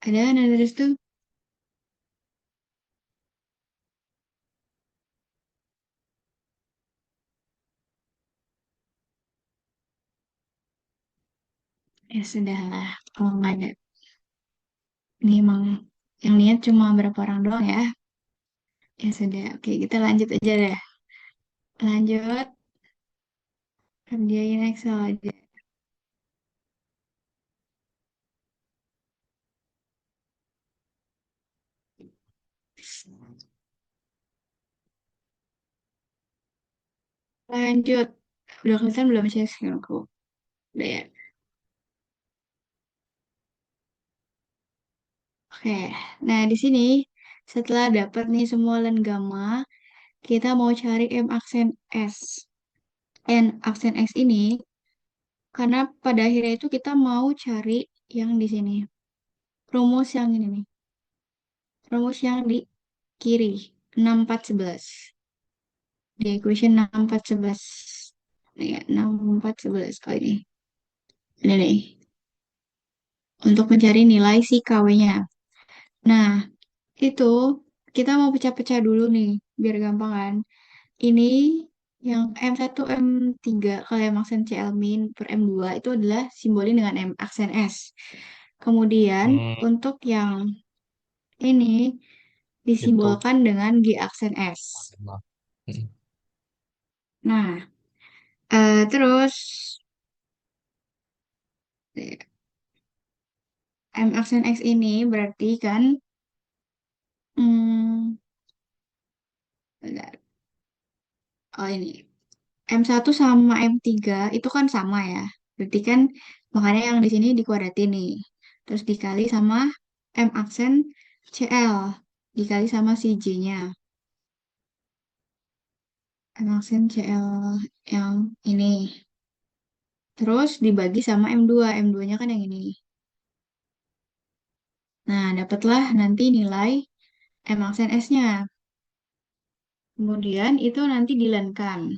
Ada Hananda Restu? Ya sudah lah. Kalau nggak ada. Ini emang yang lihat cuma berapa orang doang ya. Ya sudah. Oke, kita lanjut aja deh. Lanjut. Kerjain Excel aja. Lanjut. Udah kelihatan belum share screen aku? Udah ya. Oke. Nah, di sini setelah dapat nih semua len gamma, kita mau cari M aksen S. N aksen X ini karena pada akhirnya itu kita mau cari yang di sini. Rumus yang ini nih. Rumus yang di kiri. 6411. Di equation 6411. Nih ya, 6411 kali ini. Ini nih. Untuk mencari nilai si KW-nya. Nah, itu kita mau pecah-pecah dulu nih. Biar gampang kan. Ini yang M1, M3 kali M aksen CL min per M2 itu adalah simbolin dengan M aksen S. Kemudian Hmm, untuk yang ini itu. disimbolkan dengan G aksen S. Hmm. Nah, terus M aksen X ini berarti kan hmm, bentar. Oh ini M1 sama M3 itu kan sama ya. Berarti kan makanya yang di sini dikuadratin nih. Terus dikali sama M aksen CL dikali sama si J-nya. M aksen CL yang ini. Terus dibagi sama M2. M2-nya kan yang ini. Nah, dapatlah nanti nilai M aksen S-nya. Kemudian itu nanti dilenkan.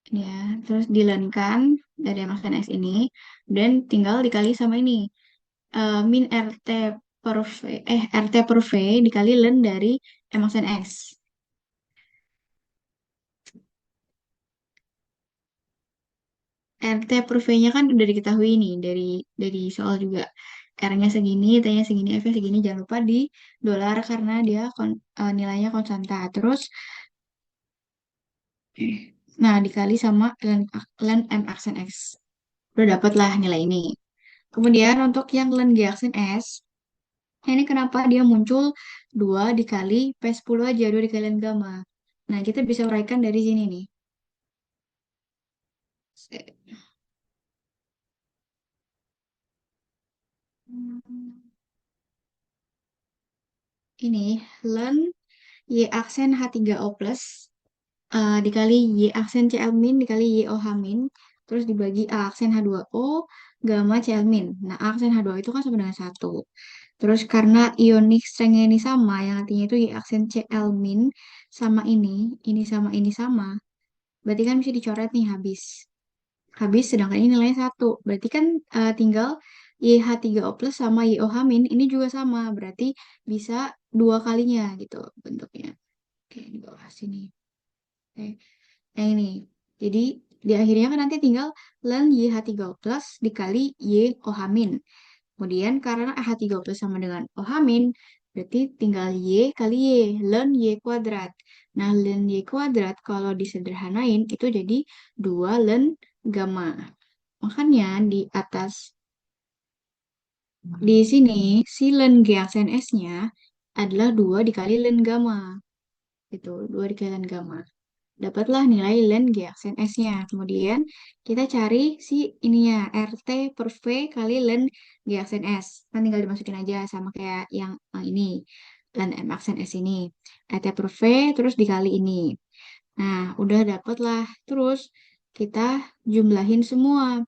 Ya, terus dilenkan dari M aksen S ini. Dan tinggal dikali sama ini. Min per V, RT per V dikali len dari M aksen S. RT per V-nya kan udah diketahui nih dari soal juga. R-nya segini, T-nya segini, F-nya segini. Jangan lupa di dolar karena dia nilainya konstanta. Terus, nah dikali sama len M aksen X. Udah dapet lah nilai ini. Kemudian untuk yang len G aksen S, ini kenapa dia muncul 2 dikali P10 aja, 2 dikali len gamma. Nah, kita bisa uraikan dari sini nih. Ini len Y aksen H3O plus dikali Y aksen Cl min dikali YO H min terus dibagi A aksen H2O gamma Cl min. Nah, A aksen H2O itu kan sama dengan 1. Terus karena ionic strength ini sama, yang artinya itu Y aksen Cl min sama ini sama ini sama. Berarti kan bisa dicoret nih habis. Habis sedangkan ini nilainya 1. Berarti kan tinggal YH3O plus sama YOH min ini juga sama. Berarti bisa dua kalinya gitu bentuknya. Oke, di bawah sini. Oke. Yang ini. Jadi di akhirnya kan nanti tinggal ln YH3O plus dikali YOH min. Kemudian karena AH3O plus sama dengan OH min, berarti tinggal Y kali Y, ln Y kuadrat. Nah, ln Y kuadrat kalau disederhanain itu jadi 2 ln gamma. Makanya di sini si ln G aksen S-nya adalah 2 dikali ln gamma. Itu 2 dikali ln gamma. Dapatlah nilai len G aksen S-nya. Kemudian kita cari si ininya RT per V kali len G aksen S. Kan tinggal dimasukin aja sama kayak yang ini. Len M aksen S ini. RT per V terus dikali ini. Nah, udah dapet lah. Terus kita jumlahin semua.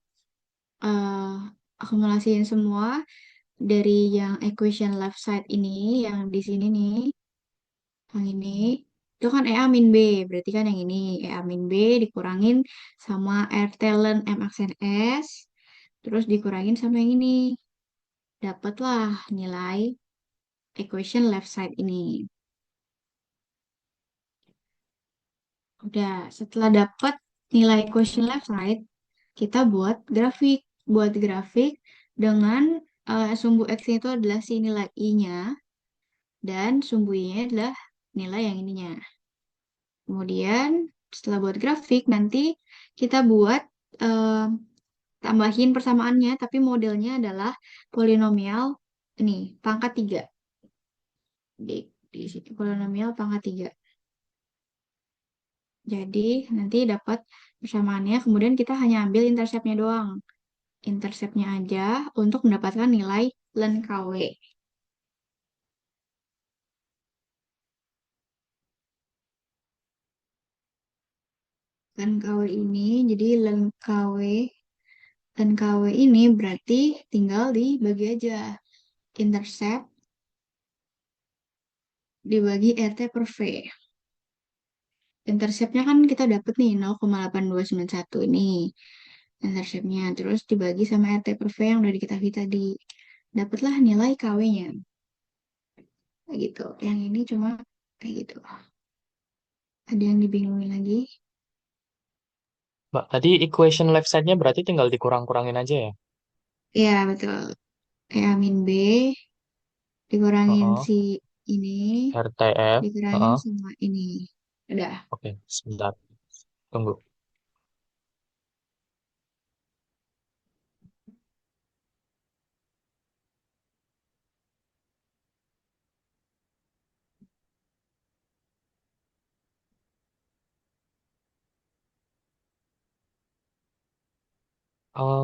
eh akumulasiin semua dari yang equation left side ini, yang di sini nih. Yang ini itu kan EA min B, berarti kan yang ini EA min B dikurangin sama R talent M aksen S, terus dikurangin sama yang ini. Dapatlah nilai equation left side ini. Udah, setelah dapat nilai equation left side, kita buat grafik. Buat grafik dengan sumbu X itu adalah si nilai I-nya, dan sumbu Y-nya adalah nilai yang ininya. Kemudian setelah buat grafik nanti kita buat eh, tambahin persamaannya tapi modelnya adalah polinomial ini pangkat 3 di sini polinomial pangkat 3. Jadi nanti dapat persamaannya, kemudian kita hanya ambil interceptnya doang. Interceptnya aja untuk mendapatkan nilai len KW. Len KW ini, jadi len KW ini berarti tinggal dibagi aja. Intercept dibagi RT per V. Interceptnya kan kita dapat nih 0,8291 ini. Interceptnya. Terus dibagi sama RT per V yang udah diketahui tadi. Dapatlah nilai KW-nya. Kayak gitu. Yang ini cuma kayak gitu. Ada yang dibingungin lagi? Mbak, tadi equation left side-nya berarti tinggal dikurang-kurangin aja ya? Iya, betul. A min B dikurangin Heeh. si ini, RTF. dikurangin Heeh. sama ini. Udah. Oke, sebentar. Tunggu.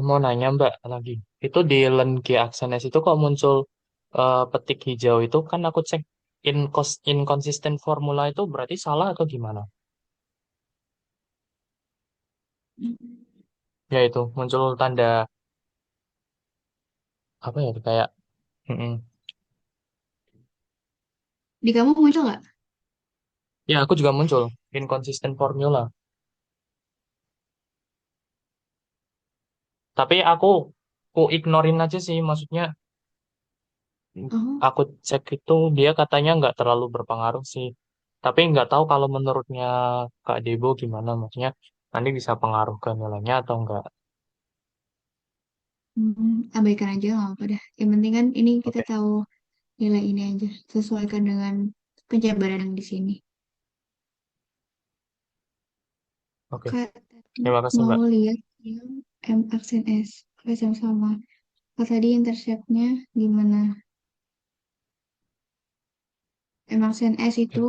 Mau nanya Mbak lagi. Itu di LenG Aksenes itu kok muncul petik hijau itu kan aku cek inconsistent formula itu berarti salah atau gimana? Ya itu muncul tanda apa ya kayak mm-mm. Di kamu muncul nggak? Ya aku juga muncul inconsistent formula. Tapi aku ignorin aja sih maksudnya Oh, aku cek itu dia katanya nggak terlalu berpengaruh sih. Tapi nggak tahu kalau menurutnya Kak Debo gimana maksudnya nanti bisa pengaruh ke nilainya atau enggak. abaikan aja nggak apa-apa dah. Yang penting kan ini kita Oke, tahu nilai ini aja. Sesuaikan dengan penjabaran yang di sini. oke. Kak, tadi Terima kasih mau Mbak. lihat yang M aksen S. Oke, sama-sama. Kak, tadi interceptnya gimana? M aksen S Ya, itu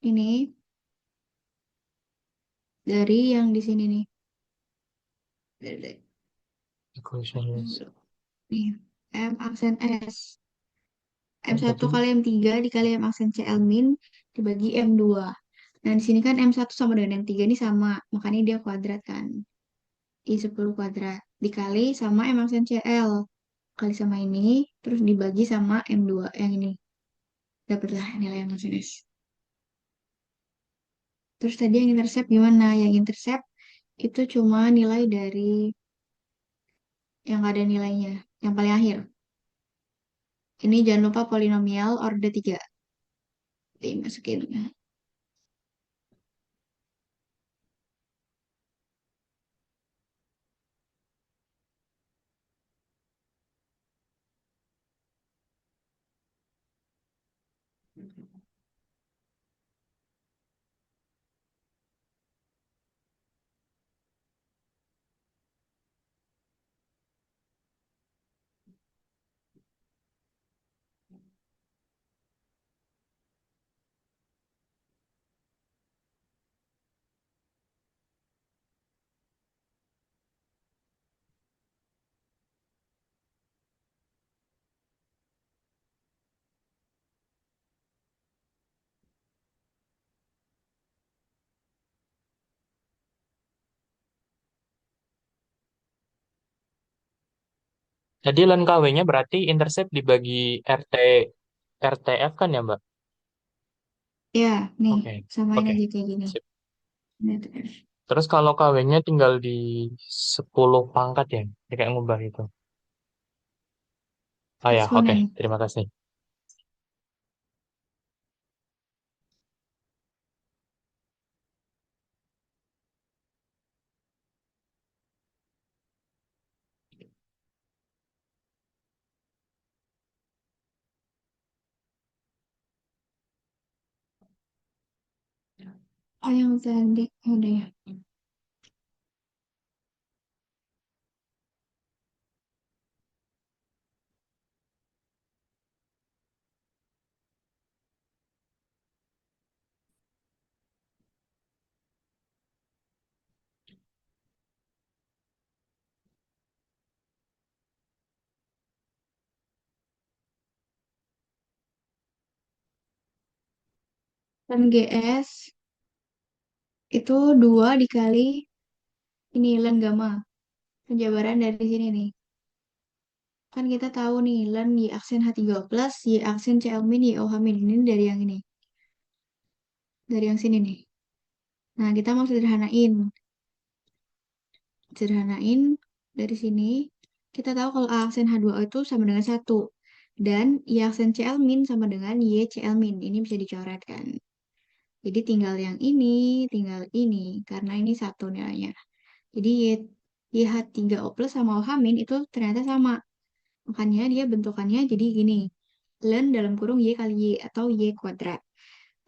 ini dari yang di sini nih. Dari- equations. Nih, M aksen S. m Kan satu tadi kali M3 dikali M aksen CL min dibagi M2. Nah, di sini kan M1 sama dengan M3 ini sama. Makanya dia kuadrat kan. I10 kuadrat. Dikali sama M aksen CL. Kali sama ini. Terus dibagi sama M2 yang ini. Dapatlah nilai M aksen S. Terus tadi yang intercept gimana? Yang intercept itu cuma nilai dari yang ada nilainya. Yang paling akhir. Ini jangan lupa polinomial order 3. Dimasukin. jadi len KW-nya berarti intercept dibagi RT RTF kan ya Mbak? Ya, nih. Oke. Samain Oke. aja kayak gini. Sip. Nah, terus. Terus kalau KW-nya tinggal di 10 pangkat ya, ya kayak ngubah itu. Oh ya, oke. Eksponen. Terima kasih. Oh, yang tadi. Udah ya. Len GS itu 2 dikali ini len gamma. Penjabaran dari sini nih. Kan kita tahu nih, len Y aksen H3 plus, Y aksen Cl min, Y OH min. Ini dari yang ini. Dari yang sini nih. Nah, kita mau sederhanain. Sederhanain dari sini. Kita tahu kalau A aksen H2O itu sama dengan 1. Dan Y aksen Cl min sama dengan Y Cl min. Ini bisa dicoret kan. Jadi tinggal yang ini, tinggal ini. Karena ini satu nilainya. Jadi YH3O plus sama OH min itu ternyata sama. Makanya dia bentukannya jadi gini. Len dalam kurung Y kali Y atau Y kuadrat.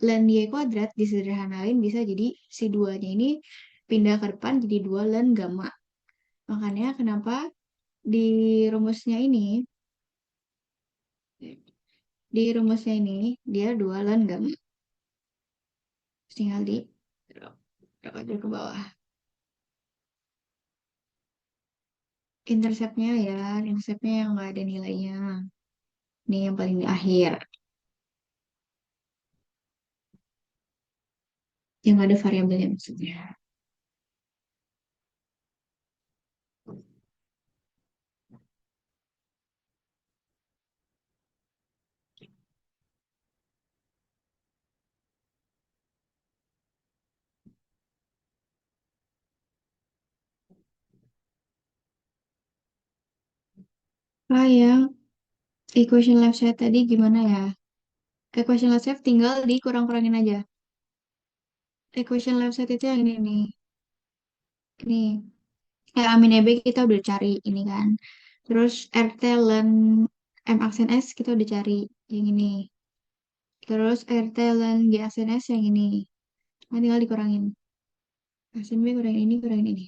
Len Y kuadrat disederhanain bisa jadi si duanya ini pindah ke depan jadi 2 len gamma. Makanya kenapa di rumusnya ini, di rumusnya ini dia 2 len gamma. Tinggal di drag aja ke bawah. Interceptnya yang nggak ada nilainya. Ini yang paling di akhir. Yang nggak ada variabelnya maksudnya. Ah, yang equation left side tadi gimana ya? Equation left side tinggal dikurang-kurangin aja. Equation left side itu yang ini nih. Ini. Amin EB kita udah cari ini kan. Terus RT len M aksen S kita udah cari yang ini. Terus RT len G aksen S yang ini. Nah, tinggal dikurangin. Aksen B kurangin ini, kurangin ini.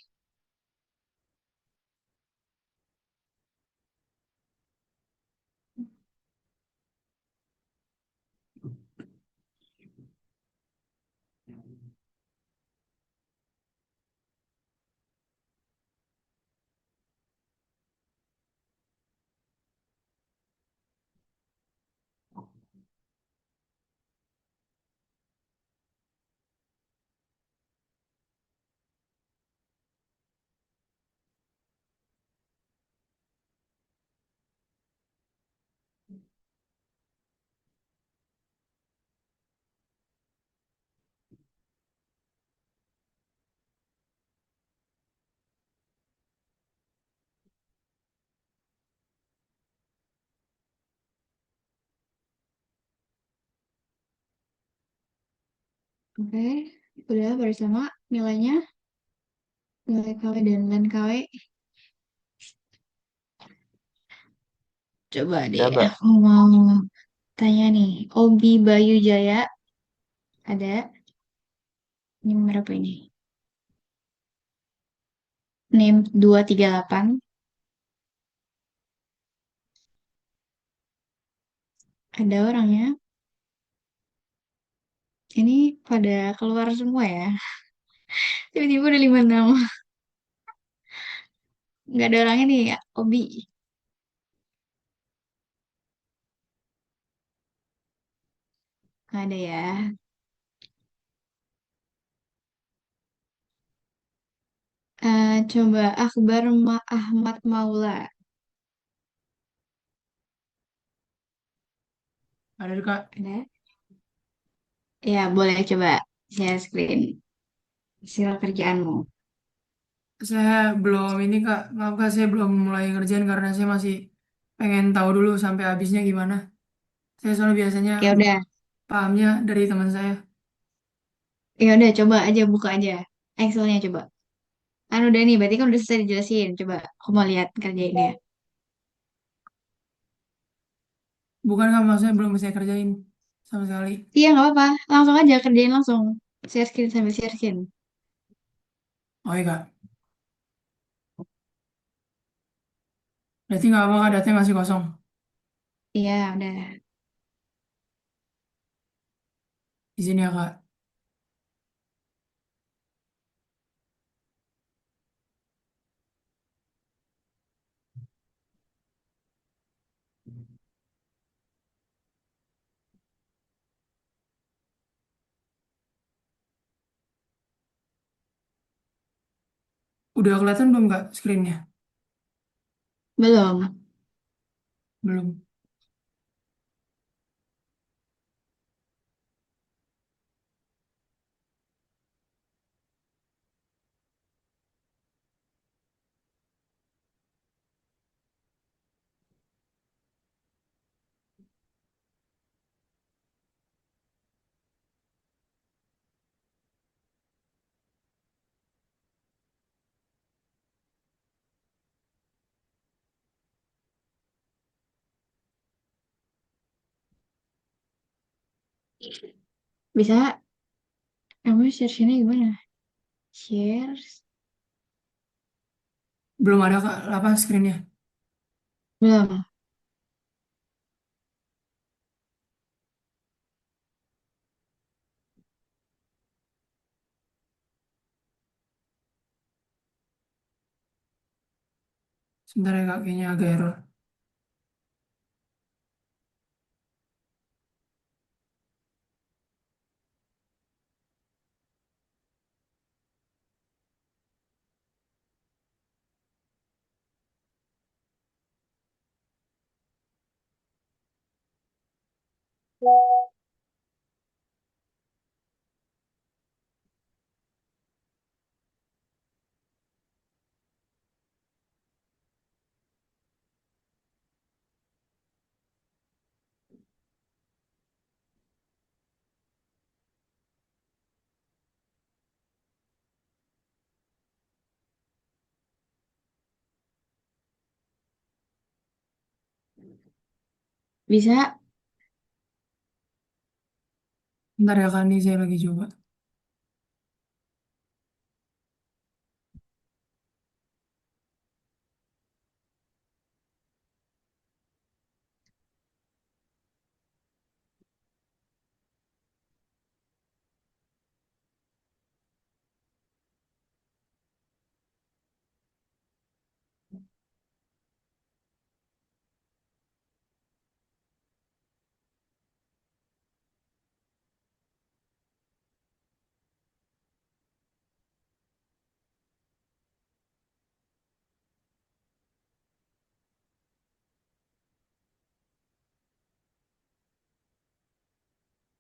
Oke, udah bersama nilainya. Nilai KW dan len KW. Coba deh, Ya, Mbak. aku mau tanya nih. Obi Bayu Jaya ada. Ini berapa ini? NIM 238. Ada orangnya. Ini pada keluar semua ya. Tiba-tiba ada 5 nama. Nggak ada orangnya nih ya. Obi. Nggak ada ya. Coba Akbar Ahmad Maula. Ada Kak, Ada? Ya, boleh coba share screen. Hasil kerjaanmu. saya belum ini Kak, maaf Kak, saya belum mulai ngerjain karena saya masih pengen tahu dulu sampai habisnya gimana. Saya soalnya biasanya Ya udah. pahamnya dari teman saya. Ya udah coba aja buka aja. Excelnya coba. Kan udah nih, berarti kan udah selesai dijelasin. Coba aku mau lihat kerjainnya. Bukan Kak, maksudnya belum saya kerjain sama sekali. Iya, nggak apa-apa. Langsung aja kerjain langsung. Share screen sambil share screen. Oh iya Kak, berarti nggak apa Kak, datanya masih kosong. Iya, udah. Di sini ya Kak. Udah kelihatan belum Kak screen-nya? Belum. Belum. Bisa, kamu share-nya gimana? Share. Belum ada Kak apa screen-nya. Belum. Sebentar ya Kak, kayaknya agak error. Bisa. Bentar ya Kak, ini saya lagi coba.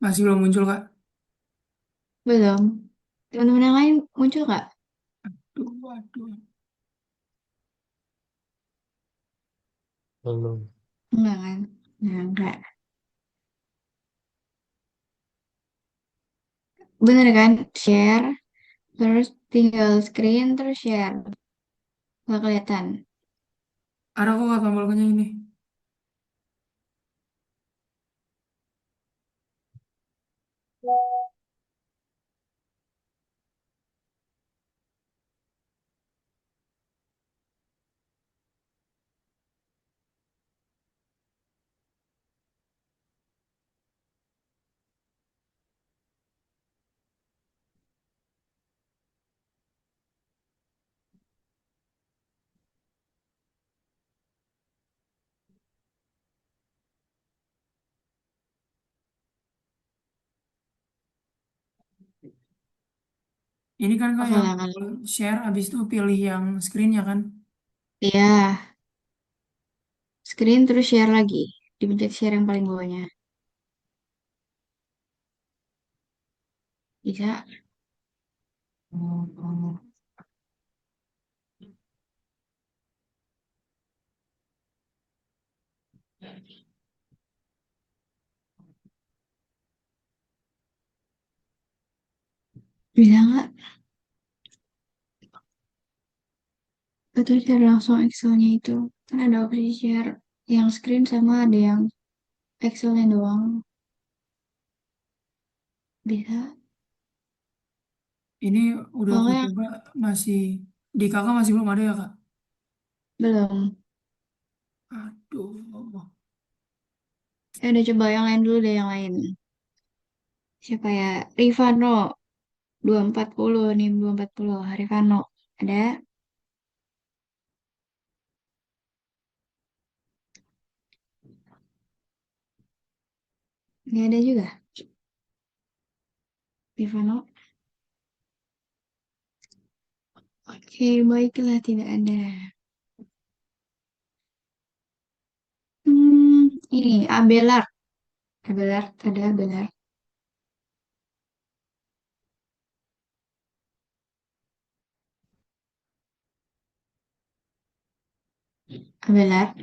Masih belum muncul Kak. Belum. Teman-teman yang lain muncul nggak? Duh, waduh. Belum. Enggak kan? Nah, enggak. Bener kan? Share, terus tinggal screen, terus share. Nggak kelihatan. Ada kok Kak tombolnya ini. Ini kan Kak Oke yang lah, share, habis itu pilih yang screen-nya kan. iya, screen terus share lagi. Dipencet share yang paling bawahnya. Bisa. Bisa nggak? Betul share langsung Excelnya itu. Kan ada opsi share yang screen sama ada yang Excelnya doang. Bisa. Ini udah Kalau aku nggak yang coba, masih di kakak masih belum ada ya Kak. belum. Aduh. Saya udah coba yang lain dulu deh yang lain. Siapa ya? Rifano 240 nih 240 Rifano. Ada? Nggak ada juga. Rifano. Oke, baiklah tidak ada. Ini Abelard. Abelard, ada Abelard. Abelard.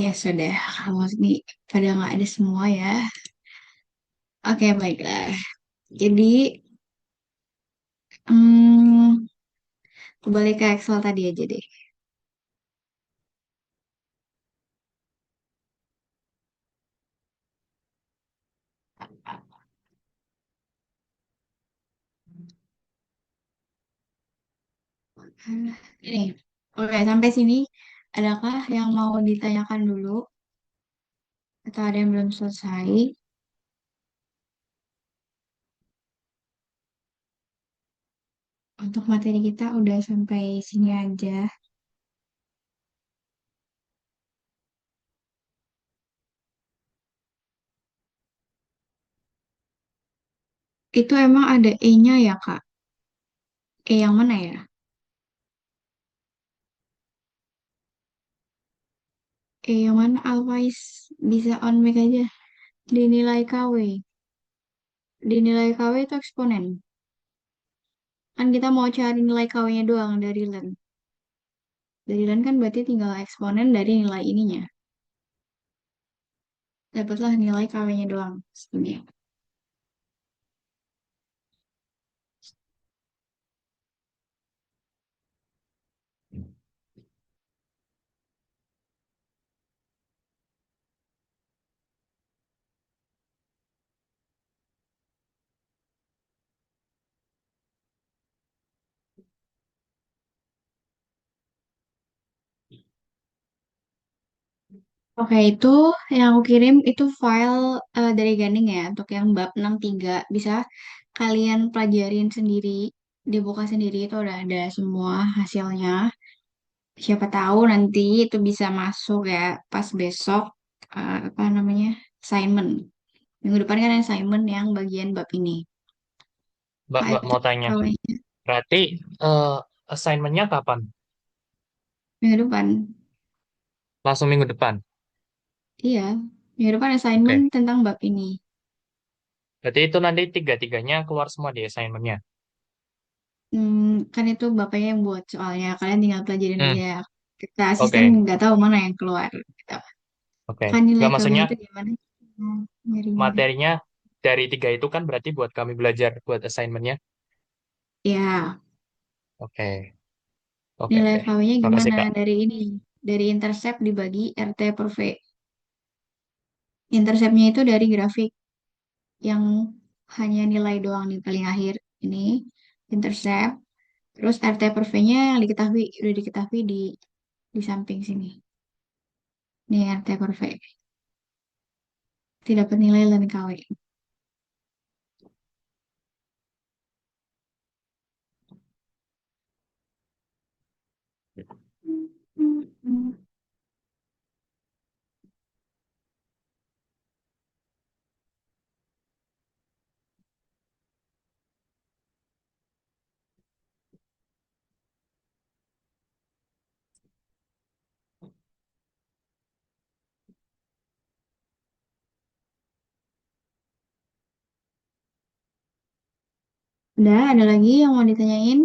Ya sudah, kalau ini pada nggak ada semua ya. Oke, baiklah. Jadi, hmm, kembali ke Excel tadi aja deh. Ini, oke, sampai sini. Adakah yang mau ditanyakan dulu? Atau ada yang belum selesai? Untuk materi kita udah sampai sini aja. Itu emang ada E-nya ya, Kak? E yang mana ya? E yang mana? Always bisa on mic aja. Dinilai KW. Dinilai KW itu eksponen. Kan kita mau cari nilai KW-nya doang dari LEN. Dari LEN kan berarti tinggal eksponen dari nilai ininya. Dapatlah nilai KW-nya doang. Segini. Oke, itu yang aku kirim itu file dari Ganing ya, untuk yang bab 63. Bisa kalian pelajarin sendiri, dibuka sendiri, itu udah ada semua hasilnya. Siapa tahu nanti itu bisa masuk ya pas besok, apa namanya, assignment. Minggu depan kan assignment yang bagian bab ini. Mbak, Pak Mbak itu mau tanya. KW-nya Berarti eh, assignment-nya kapan? minggu depan. Langsung minggu depan. Iya, minggu depan assignment Oke. tentang bab ini. Berarti itu nanti tiga-tiganya keluar semua di assignment-nya. Kan itu bapaknya yang buat soalnya. Kalian tinggal pelajarin Hmm, aja. Kita asisten oke. nggak tahu mana yang keluar. Gitu. Oke. Kan nilai Nggak KW-nya maksudnya itu gimana? Nyarinya. materinya dari tiga itu kan berarti buat kami belajar buat assignment-nya. Ya, Oke. Oke, nilai oke. KW-nya Makasih, gimana? Kak. Dari ini. Dari intercept dibagi RT per V. Interceptnya itu dari grafik yang hanya nilai doang di paling akhir. Ini intercept. Terus RT per V-nya yang diketahui, udah diketahui di samping sini. Nih RT per V. Tidak dapat nilai dan KW. Udah, ada lagi yang mau ditanyain?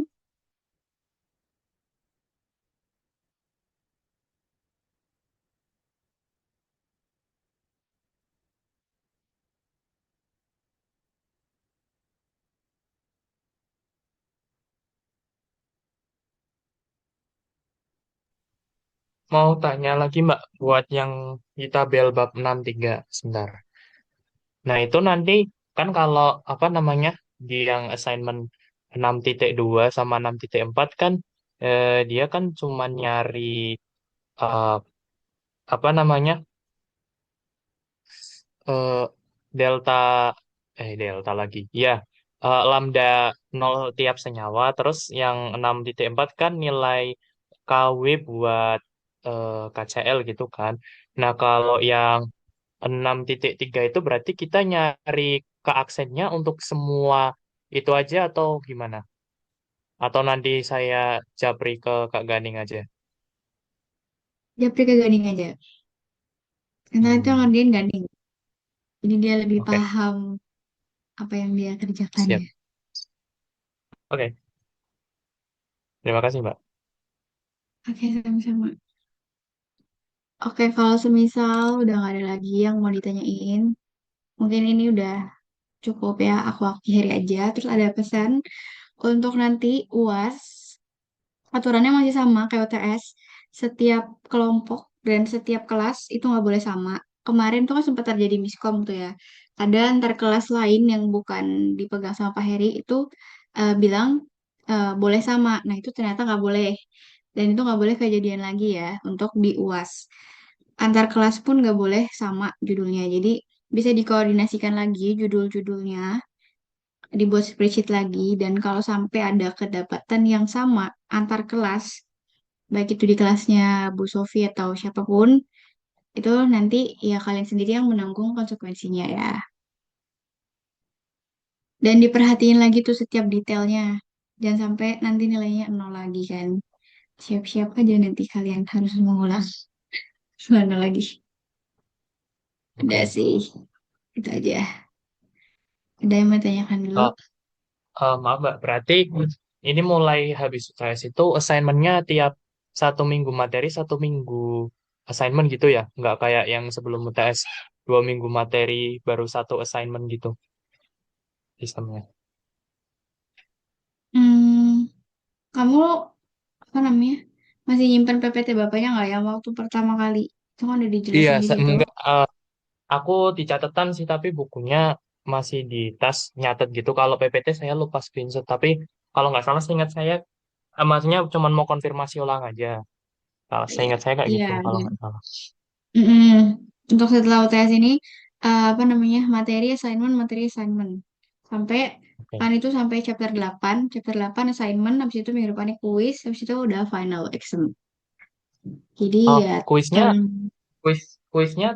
Mau tanya lagi, Mbak, buat yang di tabel bab 63 sebentar. Nah, itu nanti kan kalau apa namanya di yang assignment 6.2 sama 6.4 kan dia kan cuma nyari eh, apa namanya eh, delta delta lagi. Ya, lambda nol tiap senyawa. Terus yang 6.4 kan nilai KW buat KCl gitu kan. Nah, kalau yang 6.3 itu berarti kita nyari ke aksennya untuk semua itu aja atau gimana? Atau nanti saya japri ke Kak Ganing aja. Japri ke Gading aja. Karena itu yang Hmm, ngerjain Gading. Jadi dia lebih oke, paham apa yang dia kerjakan siap. ya. Oke, terima kasih, Mbak. Oke, sama-sama. Oke, kalau semisal udah nggak ada lagi yang mau ditanyain, mungkin ini udah cukup ya. Aku akhiri aja. Terus ada pesan untuk nanti UAS. Aturannya masih sama kayak UTS. Setiap kelompok dan setiap kelas itu nggak boleh sama. Kemarin tuh kan sempat terjadi miskom tuh ya. Ada antar kelas lain yang bukan dipegang sama Pak Heri itu bilang boleh sama. Nah itu ternyata nggak boleh. Dan itu nggak boleh kejadian lagi ya untuk di UAS. Antar kelas pun nggak boleh sama judulnya. Jadi bisa dikoordinasikan lagi judul-judulnya, dibuat spreadsheet lagi, dan kalau sampai ada kedapatan yang sama antar kelas, baik itu di kelasnya Bu Sofi atau siapapun, itu nanti ya kalian sendiri yang menanggung konsekuensinya ya. Dan diperhatiin lagi tuh setiap detailnya. Jangan sampai nanti nilainya nol lagi kan. Siap-siap aja nanti kalian harus mengulang mana lagi. Udah Oke. sih, itu aja. Ada yang mau tanyakan dulu? Eh, maaf, Mbak. Berarti ini mulai habis UTS itu assignment-nya tiap 1 minggu materi, 1 minggu assignment gitu ya? Nggak kayak yang sebelum UTS 2 minggu materi, baru satu assignment gitu sistemnya. Hmm, kamu apa namanya? Masih nyimpen PPT bapaknya nggak ya waktu pertama kali? Itu kan udah Iya, dijelasin di situ. enggak. Aku di catatan sih, tapi bukunya masih di tas nyatet gitu. Kalau PPT saya lupa screenshot, tapi kalau nggak salah seingat saya, maksudnya cuma mau konfirmasi ulang aja. Kalau Iya, seingat saya kayak iya, gitu, kalau ada. nggak salah. Mm-mm. Untuk setelah UTS ini, apa namanya, materi assignment. Sampai, Oke. kan itu sampai chapter 8 assignment, habis itu minggu depannya kuis, habis itu udah final exam. Jadi Oh, ya, kuisnya, tolong, kuisnya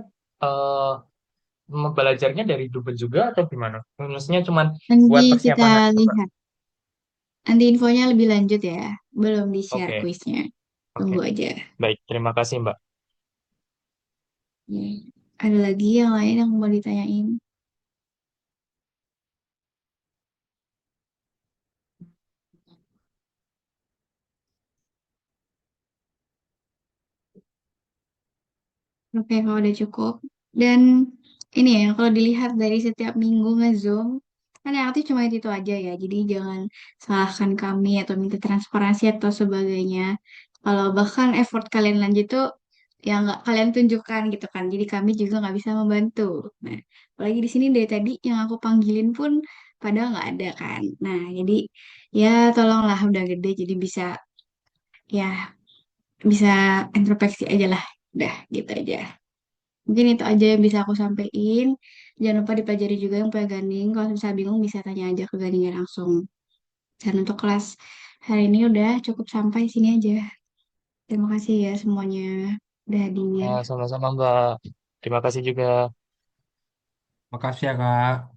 eh belajarnya dari Duben juga atau gimana? Maksudnya cuma nanti buat kita persiapan aja, Mbak. lihat. Nanti infonya lebih lanjut ya. Belum di-share Oke, kuisnya. oke. Tunggu aja. Baik, terima kasih, Mbak. Ya. Ada lagi yang lain yang mau ditanyain? Oke, kalau udah cukup. Dan ini ya, kalau dilihat dari setiap minggu nge-Zoom, kan yang aktif cuma itu aja ya. Jadi jangan salahkan kami atau minta transparansi atau sebagainya. Kalau bahkan effort kalian lanjut tuh, ya nggak kalian tunjukkan gitu kan. Jadi kami juga nggak bisa membantu. Nah, apalagi di sini dari tadi yang aku panggilin pun padahal nggak ada kan. Nah, jadi ya tolonglah udah gede jadi bisa introspeksi aja lah. Udah gitu aja. Mungkin itu aja yang bisa aku sampaikan. Jangan lupa dipelajari juga yang punya Ganing. Kalau bisa bingung bisa tanya aja ke Ganingnya langsung. Dan untuk kelas hari ini udah cukup sampai sini aja. Terima kasih ya semuanya udah hadir. Sama-sama, Mbak. Terima kasih juga. Makasih ya, Kak.